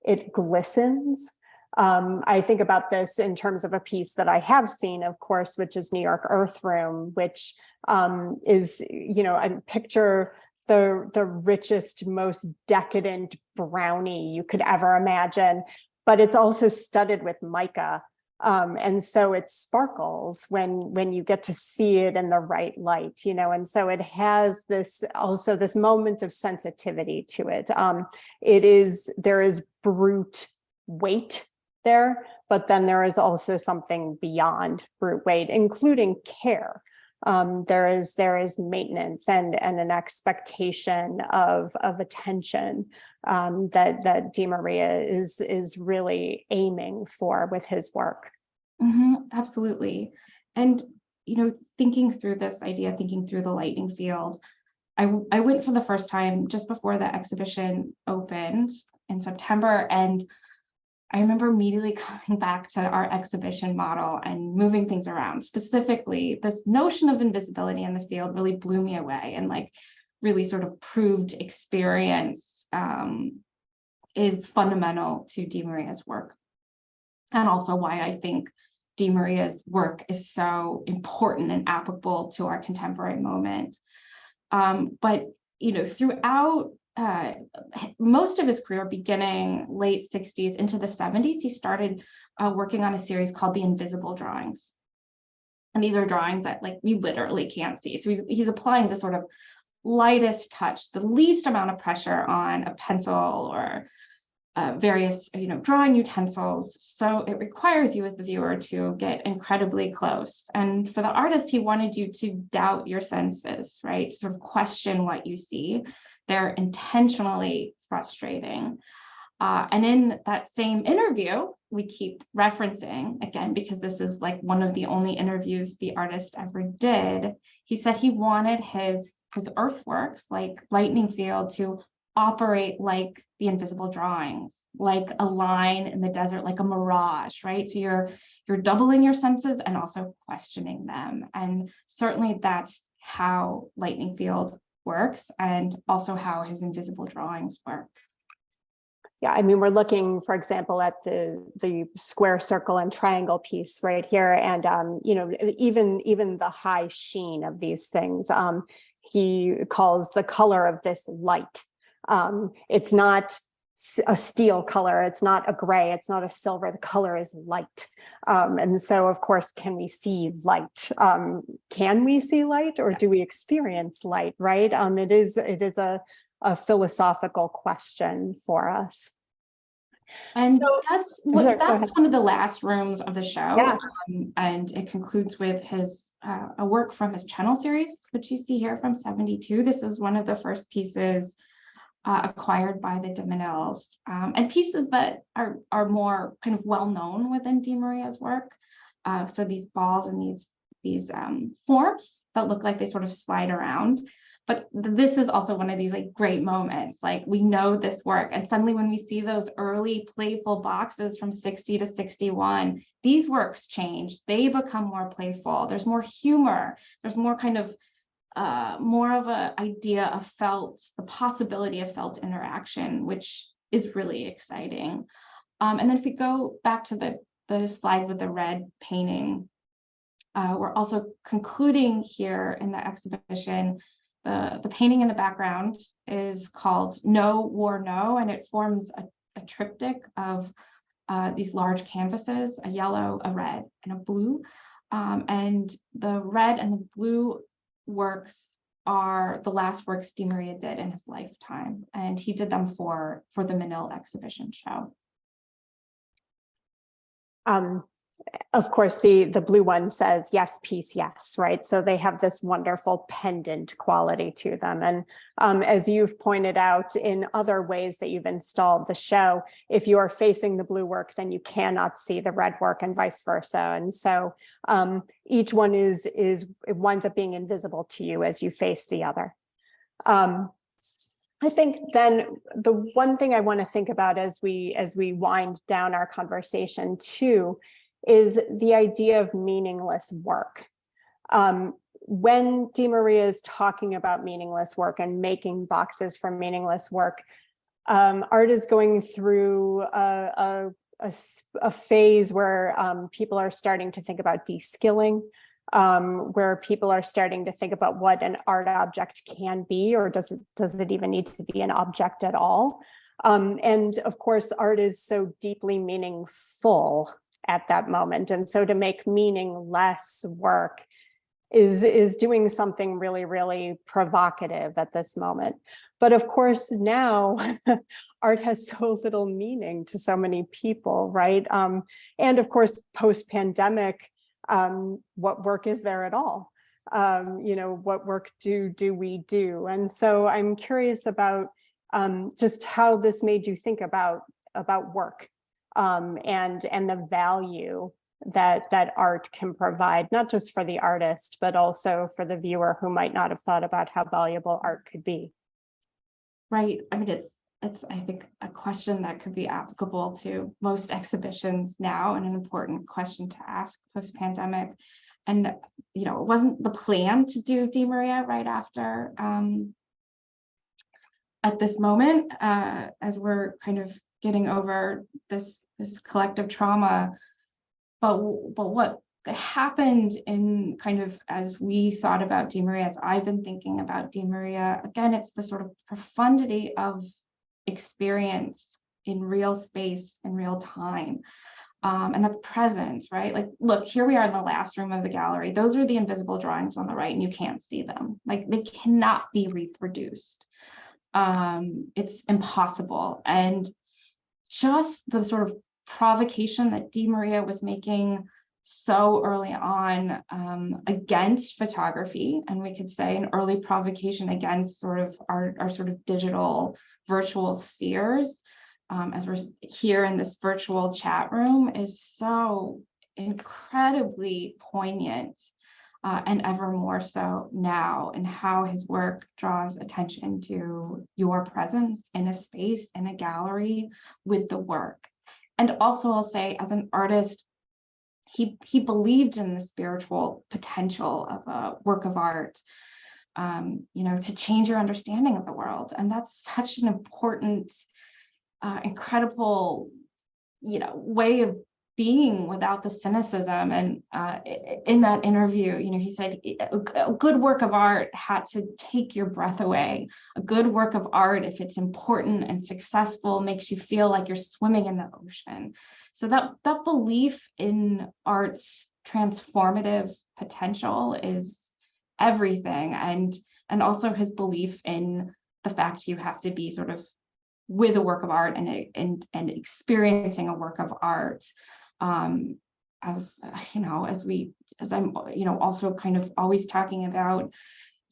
it glistens. I think about this in terms of a piece that I have seen, of course, which is New York Earth Room, which is, I picture the richest, most decadent brownie you could ever imagine, but it's also studded with mica. And so it sparkles when you get to see it in the right light, and so it has this moment of sensitivity to it. There is brute weight there, but then there is also something beyond brute weight, including care. There is maintenance and an expectation of attention that Di Maria is really aiming for with his work. Absolutely. And, thinking through this idea, thinking through the lightning field, I went for the first time just before the exhibition opened in September, and I remember immediately coming back to our exhibition model and moving things around. Specifically, this notion of invisibility in the field really blew me away, and really sort of proved experience is fundamental to Di Maria's work. And also why I think Di Maria's work is so important and applicable to our contemporary moment. But throughout most of his career, beginning late 60s into the 70s, he started working on a series called The Invisible Drawings. And these are drawings that we literally can't see. So he's applying the sort of lightest touch, the least amount of pressure on a pencil or various drawing utensils. So it requires you as the viewer to get incredibly close. And for the artist, he wanted you to doubt your senses, right? Sort of question what you see. They're intentionally frustrating. And in that same interview, we keep referencing, again, because this is one of the only interviews the artist ever did, he said he wanted his earthworks, like Lightning Field, to operate like the invisible drawings, like a line in the desert, like a mirage, right? So you're doubling your senses and also questioning them. And certainly that's how Lightning Field works, and also how his invisible drawings work. Yeah, I mean, we're looking, for example, at the square, circle, and triangle piece right here, and even the high sheen of these things. He calls the color of this light. It's not a steel color, it's not a gray, it's not a silver. The color is light, and so of course, can we see light? Can we see light, or do we experience light? Right? It is a philosophical question for us. And so, that's one of the last rooms of the show. Yeah. And it concludes with his a work from his Channel series, which you see here from 72. This is one of the first pieces acquired by the de Menils, and pieces that are more kind of well known within Di Maria's work. So these balls and these forms that look like they sort of slide around. But this is also one of these great moments. We know this work, and suddenly when we see those early playful boxes from 60 to 61, these works change. They become more playful. There's more humor. There's more kind of more of an idea of the possibility of felt interaction, which is really exciting. And then if we go back to the slide with the red painting, we're also concluding here in the exhibition. The painting in the background is called No War No, and it forms a triptych of these large canvases, a yellow, a red, and a blue. And the red and the blue works are the last works Di Maria did in his lifetime, and he did them for the Menil exhibition show. Of course, the blue one says yes, peace, yes, right? So they have this wonderful pendant quality to them. And as you've pointed out in other ways that you've installed the show, if you are facing the blue work, then you cannot see the red work, and vice versa. And so each one it winds up being invisible to you as you face the other. I think then the one thing I want to think about as we wind down our conversation too is the idea of meaningless work. When DeMaria is talking about meaningless work and making boxes for meaningless work, art is going through a phase where people are starting to think about de-skilling, where people are starting to think about what an art object can be, or does it even need to be an object at all? And of course, art is so deeply meaningful at that moment. And so to make meaningless work is doing something really, really provocative at this moment. But of course, now art has so little meaning to so many people, right? And of course, post-pandemic, what work is there at all? What work do we do? And so I'm curious about just how this made you think about work and the value that art can provide, not just for the artist, but also for the viewer who might not have thought about how valuable art could be. Right. I mean, it's I think a question that could be applicable to most exhibitions now, and an important question to ask post-pandemic. And it wasn't the plan to do DeMaria right after at this moment, as we're kind of getting over this collective trauma. But what happened in kind of as we thought about DeMaria, as I've been thinking about DeMaria, again, it's the sort of profundity of experience in real space, in real time. And that's presence, right? Like, look, here we are in the last room of the gallery. Those are the invisible drawings on the right, and you can't see them. Like, they cannot be reproduced. It's impossible. And just the sort of provocation that DeMaria was making so early on against photography, and we could say an early provocation against sort of our sort of digital virtual spheres, as we're here in this virtual chat room, is so incredibly poignant, and ever more so now, and how his work draws attention to your presence in a space, in a gallery, with the work. And also, I'll say, as an artist, he believed in the spiritual potential of a work of art, to change your understanding of the world. And that's such an important, incredible, way of being without the cynicism. And in that interview, he said a good work of art had to take your breath away. A good work of art, if it's important and successful, makes you feel like you're swimming in the ocean. So that belief in art's transformative potential is everything. And also his belief in the fact you have to be sort of with a work of art and experiencing a work of art, as I'm also kind of always talking about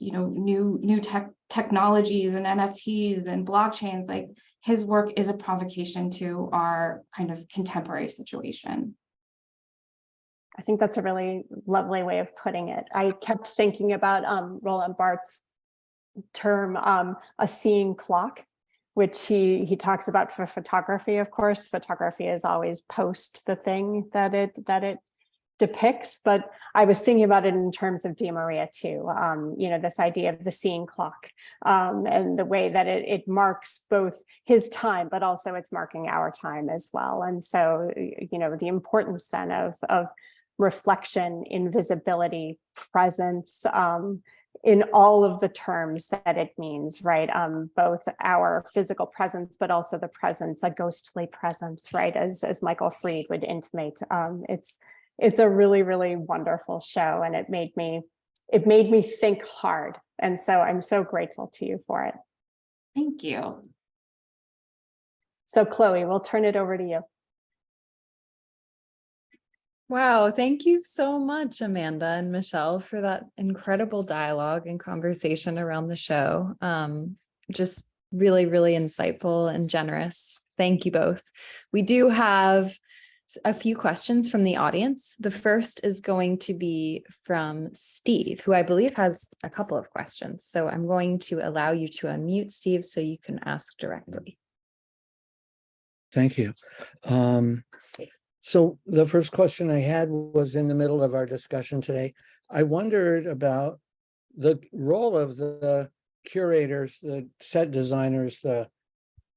new technologies and NFTs and blockchains. Like, his work is a provocation to our kind of contemporary situation. I think that's a really lovely way of putting it. I kept thinking about Roland Barthes' term, a seeing clock, which he talks about for photography. Of course, photography is always post the thing that it depicts, but I was thinking about it in terms of DeMaria too. This idea of the seeing clock, and the way that it marks both his time, but also it's marking our time as well. And so, the importance then of reflection, invisibility, presence, in all of the terms that it means, right? Both our physical presence, but also the presence, a ghostly presence, right? As Michael Fried would intimate. It's a really, really wonderful show, and it made me think hard. And so I'm so grateful to you for it. Thank you. So Chloe, we'll turn it over to you. Wow, thank you so much, Amanda and Michelle, for that incredible dialogue and conversation around the show. Just really, really insightful and generous. Thank you both. We do have a few questions from the audience. The first is going to be from Steve, who I believe has a couple of questions. So I'm going to allow you to unmute, Steve, so you can ask directly. Thank you. So the first question I had was in the middle of our discussion today. I wondered about the role of the curators, the set designers, the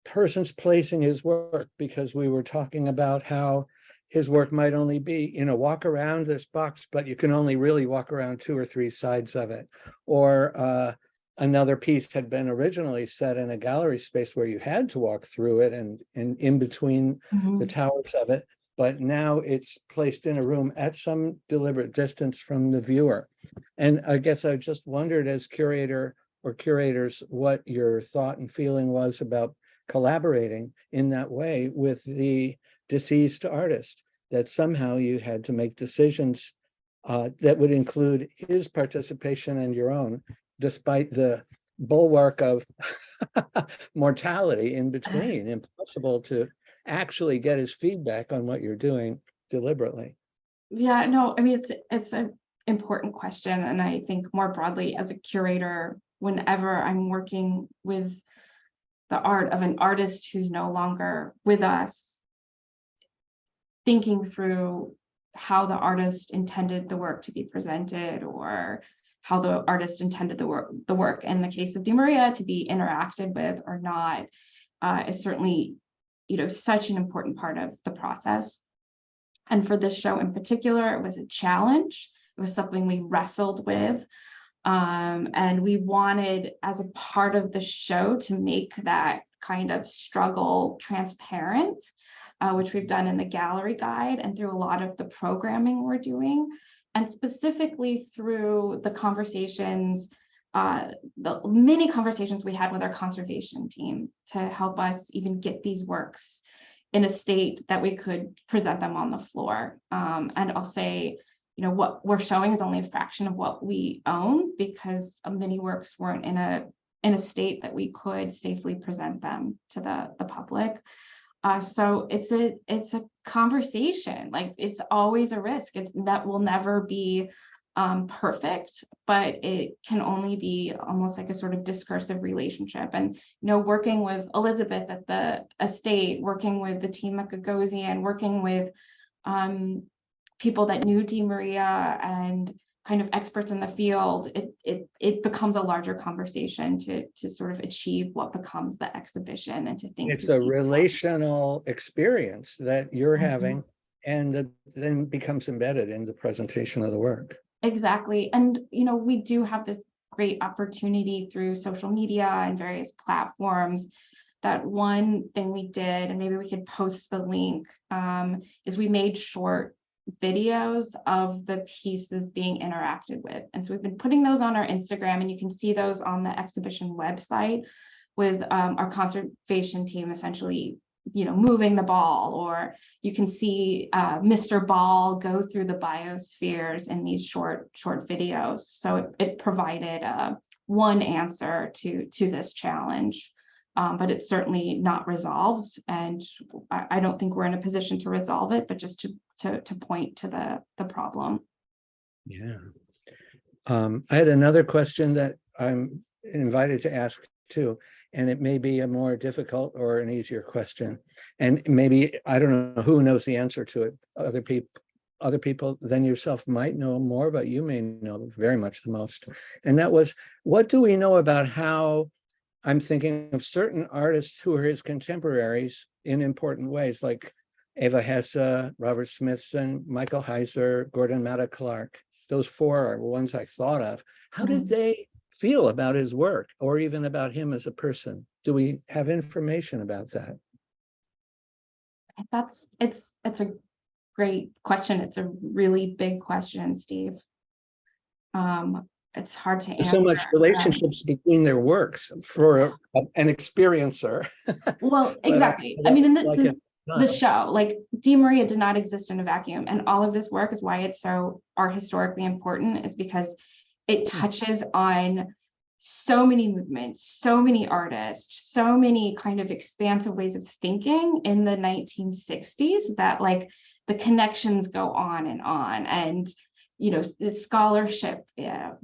persons placing his work, because we were talking about how his work might only be, walk around this box, but you can only really walk around 2 or 3 sides of it. Or another piece had been originally set in a gallery space where you had to walk through it and in between the towers of it. But now it's placed in a room at some deliberate distance from the viewer. And I guess I just wondered, as curator or curators, what your thought and feeling was about collaborating in that way with the deceased artist, that somehow you had to make decisions that would include his participation and your own, despite the bulwark of mortality in between. Impossible to actually get his feedback on what you're doing deliberately. Yeah, no, I mean, it's an important question. And I think more broadly as a curator, whenever I'm working with the art of an artist who's no longer with us, thinking through how the artist intended the work to be presented, or how the artist intended the work in the case of Di Maria to be interacted with or not, is certainly, such an important part of the process. And for this show in particular, it was a challenge. It was something we wrestled with. And we wanted, as a part of the show, to make that kind of struggle transparent, which we've done in the gallery guide and through a lot of the programming we're doing, and specifically through the conversations, the many conversations we had with our conservation team to help us even get these works in a state that we could present them on the floor. And I'll say, what we're showing is only a fraction of what we own, because many works weren't in a state that we could safely present them to the public. So it's a conversation. Like, it's always a risk. That will never be perfect, but it can only be almost like a sort of discursive relationship. And working with Elizabeth at the estate, working with the team at Gagosian, working with people that knew Di Maria and kind of experts in the field, it becomes a larger conversation to sort of achieve what becomes the exhibition, and to think it's a relational experience that you're having, and that then becomes embedded in the presentation of the work. Exactly. And we do have this great opportunity through social media and various platforms. That one thing we did, and maybe we could post the link, is we made short videos of the pieces being interacted with. And so we've been putting those on our Instagram, and you can see those on the exhibition website, with our conservation team essentially, moving the ball, or you can see Mr. Ball go through the biospheres in these short videos. So it provided one answer to this challenge. But it's certainly not resolved, and I don't think we're in a position to resolve it, but just to point to the problem. Yeah. I had another question that I'm invited to ask too, and it may be a more difficult or an easier question. And maybe, I don't know who knows the answer to it. Other people than yourself might know more, but you may know very much the most. And that was, what do we know about how, I'm thinking of certain artists who are his contemporaries in important ways, like Eva Hesse, Robert Smithson, Michael Heiser, Gordon Matta Clark. Those 4 are ones I thought of. How did they feel about his work, or even about him as a person? Do we have information about that? It's a great question. It's a really big question, Steve. It's hard to answer. So much relationships between their works for an experiencer. Well, exactly. I mean, and this is the show. Like, Di Maria did not exist in a vacuum, and all of this work is why it's so art historically important, is because it touches on so many movements, so many artists, so many kind of expansive ways of thinking in the 1960s, that like the connections go on. And the scholarship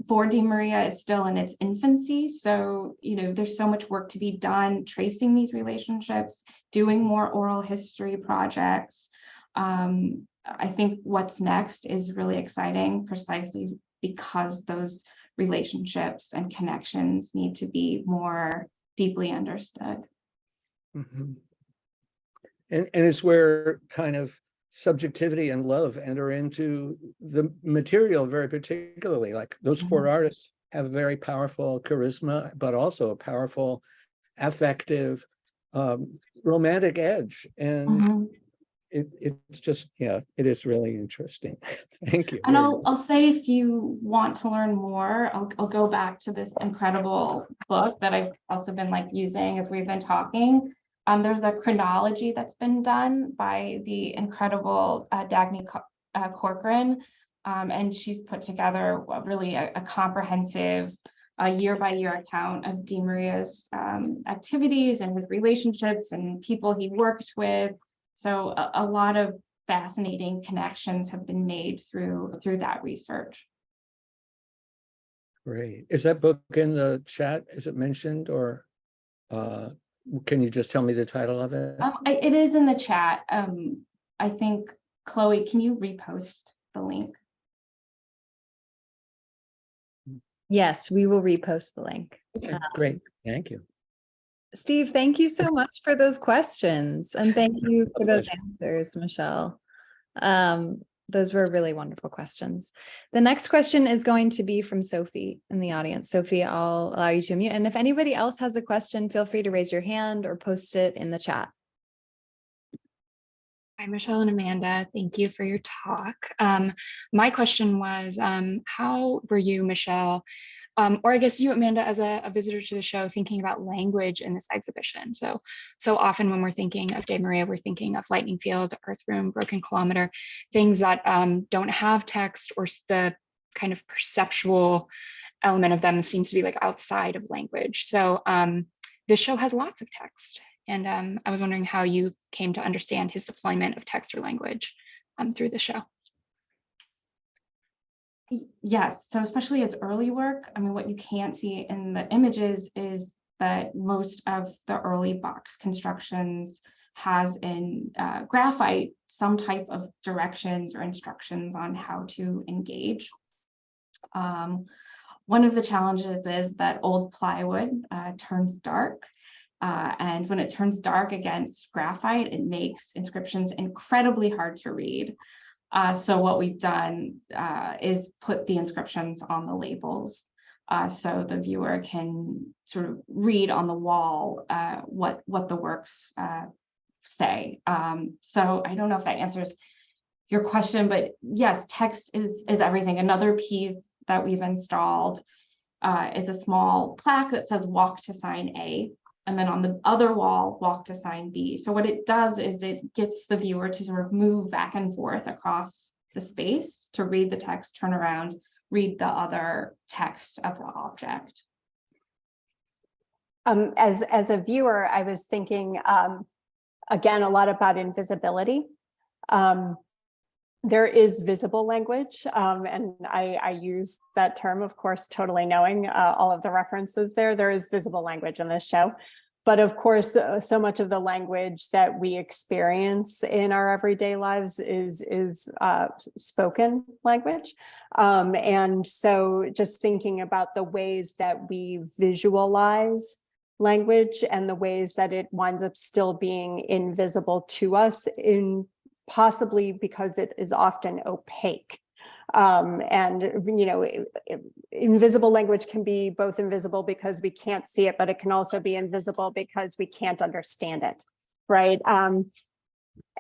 for Di Maria is still in its infancy. So, there's so much work to be done tracing these relationships, doing more oral history projects. I think what's next is really exciting precisely because those relationships and connections need to be more deeply understood. Mhm. And it's where kind of subjectivity and love enter into the material very particularly. Like those four artists have very powerful charisma, but also a powerful affective romantic edge. And it's just, yeah, it is really interesting. Thank you. And I'll say, if you want to learn more, I'll go back to this incredible book that I've also been like using as we've been talking. There's a chronology that's been done by the incredible Dagny Corcoran, and she's put together really a comprehensive year-by-year account of Di Maria's activities and his relationships and people he worked with. So a lot of fascinating connections have been made through that research. Great. Is that book in the chat? Is it mentioned, or can you just tell me the title of it? It is in the chat. I think, Chloe, can you repost the link? Yes, we will repost the link. Okay, great. Thank you. Steve, thank you so much for those questions. And thank you for those answers, Michelle. Those were really wonderful questions. The next question is going to be from Sophie in the audience. Sophie, I'll allow you to unmute. And if anybody else has a question, feel free to raise your hand or post it in the chat. Hi, Michelle and Amanda. Thank you for your talk. My question was, how were you, Michelle, or I guess you, Amanda, as a visitor to the show, thinking about language in this exhibition? So often when we're thinking of De Maria, we're thinking of Lightning Field, Earth Room, Broken Kilometer, things that don't have text, or the kind of perceptual element of them seems to be like outside of language. So this show has lots of text. And I was wondering how you came to understand his deployment of text or language through the show. Yes, so especially his early work, I mean, what you can't see in the images is that most of the early box constructions has in graphite some type of directions or instructions on how to engage. One of the challenges is that old plywood turns dark. And when it turns dark against graphite, it makes inscriptions incredibly hard to read. So what we've done is put the inscriptions on the labels, so the viewer can sort of read on the wall what the works say. So I don't know if that answers your question, but yes, text is everything. Another piece that we've installed is a small plaque that says "Walk to sign A." And then on the other wall, walk to sign B. So what it does is it gets the viewer to sort of move back and forth across the space to read the text, turn around, read the other text of the object. As a viewer, I was thinking, again, a lot about invisibility. There is visible language, and I use that term, of course, totally knowing all of the references there. There is visible language in this show. But of course, so much of the language that we experience in our everyday lives is spoken language. And so just thinking about the ways that we visualize language and the ways that it winds up still being invisible to us, in possibly because it is often opaque. And, you know, invisible language can be both invisible because we can't see it, but it can also be invisible because we can't understand it, right?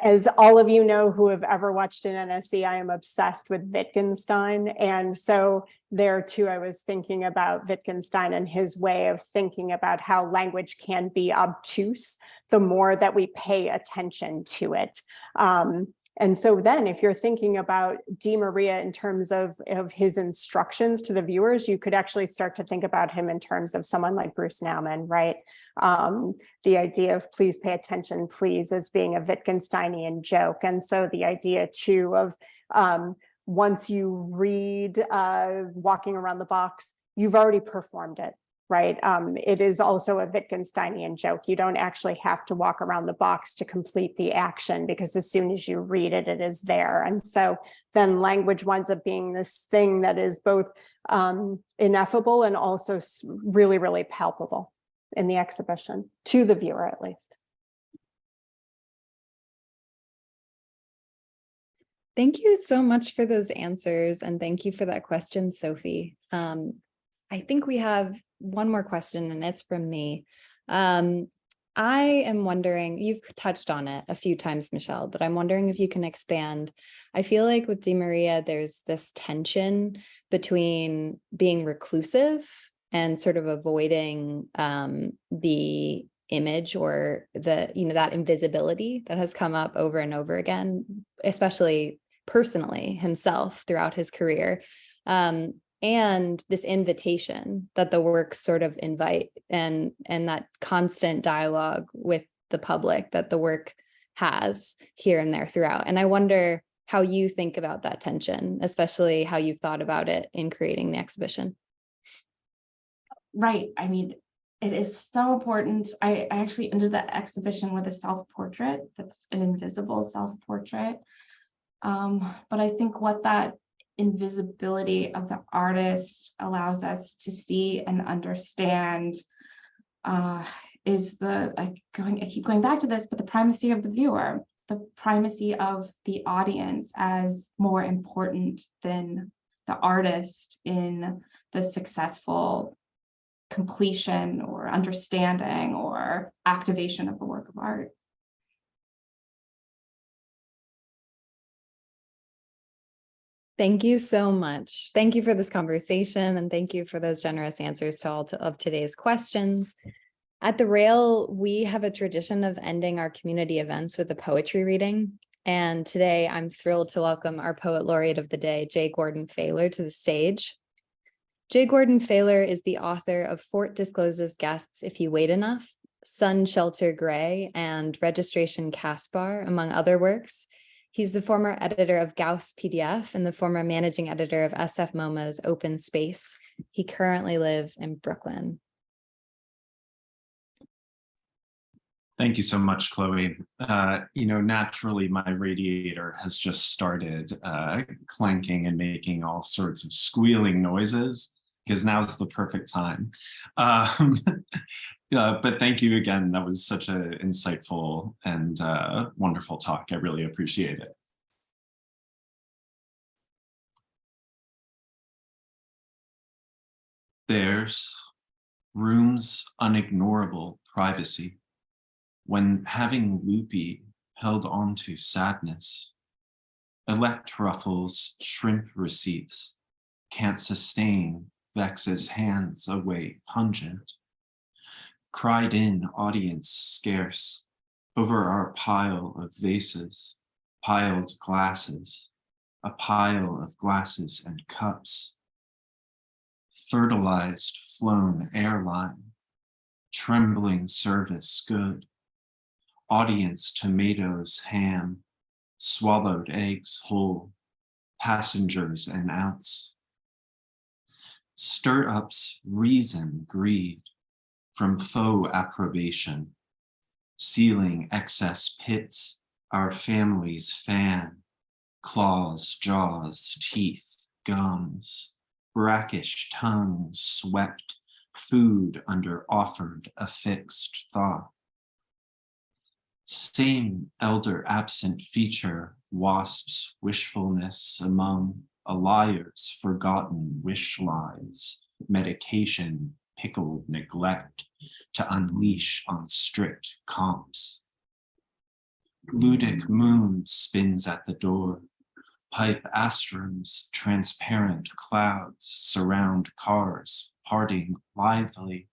As all of you know who have ever watched an NSE, I am obsessed with Wittgenstein. And so there too, I was thinking about Wittgenstein and his way of thinking about how language can be obtuse the more that we pay attention to it. And so then if you're thinking about Di Maria in terms of his instructions to the viewers, you could actually start to think about him in terms of someone like Bruce Nauman, right? The idea of please pay attention, please, as being a Wittgensteinian joke. And so the idea too of once you read Walking Around the Box, you've already performed it. right? It is also a Wittgensteinian joke. You don't actually have to walk around the box to complete the action, because as soon as you read it, it is there. And so then language winds up being this thing that is both ineffable and also really, really palpable in the exhibition, to the viewer at least. Thank you so much for those answers. And thank you for that question, Sophie. I think we have one more question, and it's from me. I am wondering, you've touched on it a few times, Michelle, but I'm wondering if you can expand. I feel like with DeMaria, there's this tension between being reclusive and sort of avoiding the image or the, that invisibility that has come up over and over again, especially personally himself throughout his career. And this invitation that the works sort of invite, and that constant dialogue with the public that the work has here and there throughout. And I wonder how you think about that tension, especially how you've thought about it in creating the exhibition. Right. I mean, it is so important. I actually ended the exhibition with a self-portrait that's an invisible self-portrait. But I think what that invisibility of the artist allows us to see and understand is I keep going back to this, but the primacy of the viewer, the primacy of the audience as more important than the artist in the successful completion or understanding or activation of a work of art. Thank you so much. Thank you for this conversation, and thank you for those generous answers to all of today's questions. At the Rail, we have a tradition of ending our community events with a poetry reading. And today I'm thrilled to welcome our Poet Laureate of the day, J. Gordon Faylor, to the stage. J. Gordon Faylor is the author of Fort Discloses Guests If You Wait Enough, Sun Shelter Gray, and Registration Caspar, among other works. He's the former editor of Gauss PDF and the former managing editor of SF MoMA's Open Space. He currently lives in Brooklyn. Thank you so much, Chloe. Naturally, my radiator has just started clanking and making all sorts of squealing noises, because now's the perfect time. But thank you again. That was such an insightful and wonderful talk. I really appreciate it. There's room's unignorable privacy when having loopy held onto sadness. Elect ruffles shrimp receipts can't sustain vexes hands away pungent. Cried in audience scarce over our pile of vases, piled glasses, a pile of glasses and cups. Fertilized flown airline, trembling service good. Audience tomatoes ham, swallowed eggs whole, passengers an ounce. Stir-ups reason greed from faux approbation, sealing excess pits our families fan, claws, jaws, teeth, gums, brackish tongues swept, food under offered affixed thought. Same elder absent feature wasps wishfulness among a liar's forgotten wish lies, medication pickled neglect to unleash on strict comps. Ludic moon spins at the door, pipe astrums, transparent clouds surround cars, parting lively,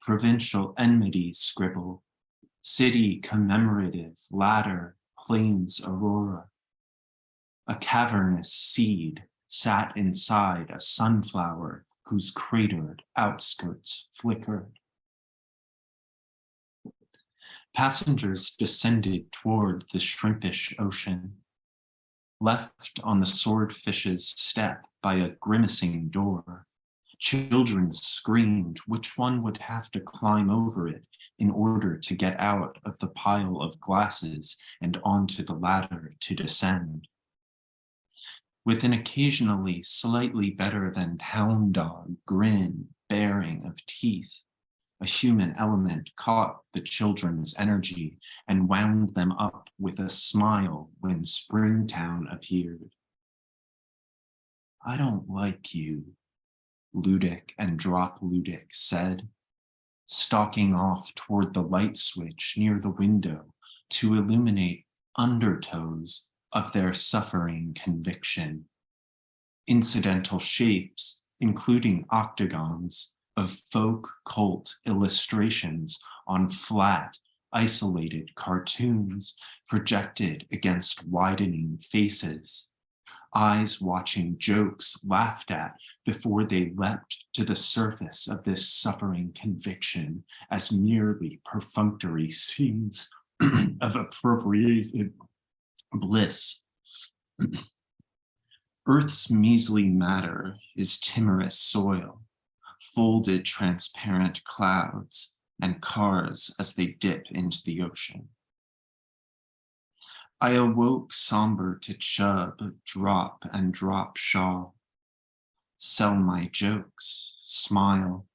provincial enmity scribble, city commemorative ladder, plains aurora. A cavernous seed sat inside a sunflower whose cratered outskirts flickered. Passengers descended toward the shrimpish ocean, left on the swordfish's step by a grimacing door, Children screamed which one would have to climb over it in order to get out of the pile of glasses and onto the ladder to descend. With an occasionally slightly better than hound dog grin bearing of teeth, a human element caught the children's energy and wound them up with a smile when Springtown appeared. I don't like you, Ludic and Drop Ludic said, stalking off toward the light switch near the window to illuminate undertows of their suffering conviction. Incidental shapes, including octagons of folk cult illustrations on flat, isolated cartoons projected against widening faces. Eyes watching jokes laughed at before they leapt to the surface of this suffering conviction as merely perfunctory scenes of appropriated bliss. Earth's measly matter is timorous soil, folded transparent clouds, and cars as they dip into the ocean. I awoke somber to chub, drop, and drop shawl. Sell my jokes, smile,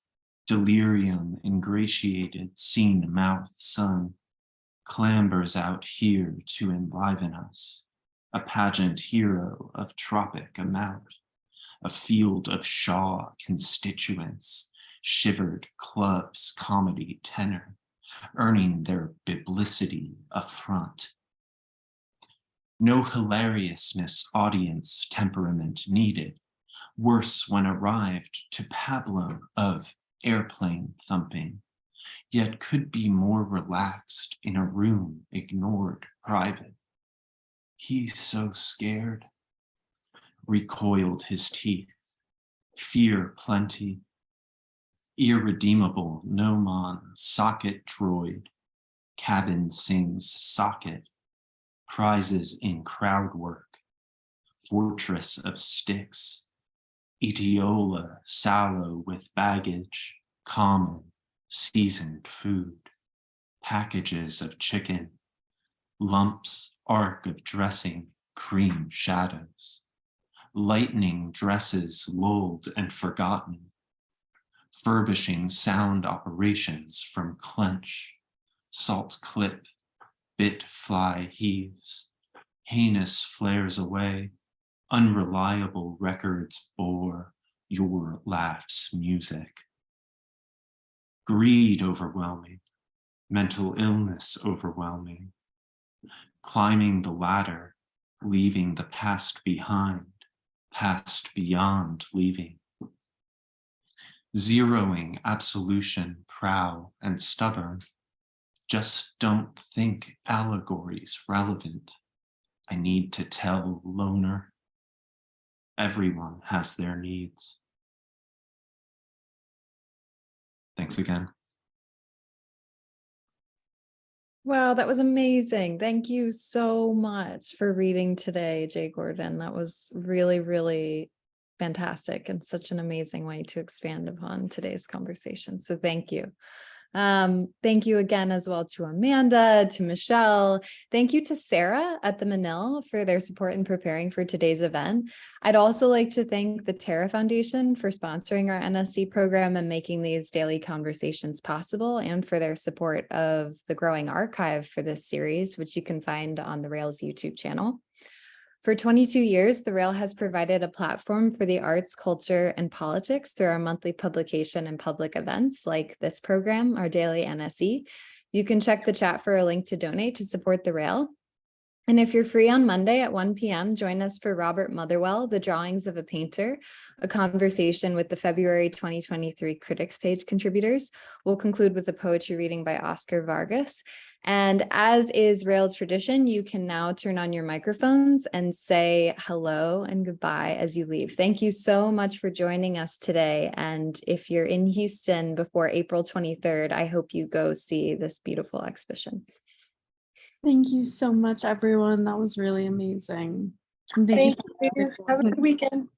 delirium ingratiated, seen mouth sun, clambers out here to enliven us, a pageant hero of tropic amount, a field of Shaw constituents, shivered clubs comedy tenor, earning their biblicity affront. No hilariousness audience temperament needed, worse when arrived to Pablo of airplane thumping, yet could be more relaxed in a room ignored private. He's so scared, recoiled his teeth, fear plenty, irredeemable gnomon socket droid, cabin sings socket, prizes in crowd work, fortress of sticks, Etiola sallow with baggage, common, seasoned food, packages of chicken, lumps, arc of dressing, cream shadows, lightning dresses lulled and forgotten, furbishing sound operations from clench, salt clip, bit fly heaves, heinous flares away, unreliable records bore your laughs music. Greed overwhelming, mental illness overwhelming, climbing the ladder, leaving the past behind, past beyond leaving. Zeroing absolution, proud and stubborn, just don't think allegories relevant. I need to tell loner. Everyone has their needs. Thanks again. Wow, that was amazing. Thank you so much for reading today, Jay Gordon. That was really, really fantastic and such an amazing way to expand upon today's conversation. So thank you. Thank you again as well to Amanda, to Michelle. Thank you to Sarah at the Menil for their support in preparing for today's event. I'd also like to thank the Terra Foundation for sponsoring our NSE program and making these daily conversations possible, and for their support of the growing archive for this series, which you can find on the Rails YouTube channel. For 22 years, the Rail has provided a platform for the arts, culture, and politics through our monthly publication and public events like this program, our daily NSE. You can check the chat for a link to donate to support the Rail. And if you're free on Monday at 1 p.m., join us for Robert Motherwell, The Drawings of a Painter, a conversation with the February 2023 Critics Page contributors. We'll conclude with a poetry reading by Oscar Vargas. And as is Rail tradition, you can now turn on your microphones and say hello and goodbye as you leave. Thank you so much for joining us today. And if you're in Houston before April 23rd, I hope you go see this beautiful exhibition. Thank you so much, everyone. That was really amazing. And thank you. Have a good weekend.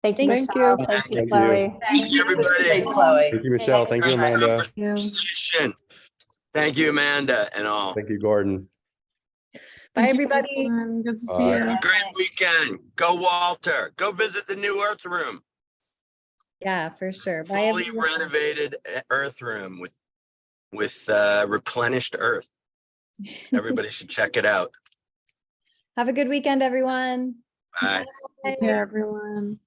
Thank you, Thank Michelle. you. Thank you, Thank you. Chloe. Thanks, everybody. Chloe. Thank you, Michelle. Thank you, Amanda. Conversation. Thank you, Amanda, and all. Thank you, Gordon. Bye, Thank you, everybody. everyone. Good to see Bye. you. Have a great weekend. Go, Walter. Go visit the new Earth Room. Yeah, for sure. Bye, Fully everyone. renovated Earth Room with replenished Earth. Everybody should check it out. Have a good weekend, everyone. Bye. Take care, everyone.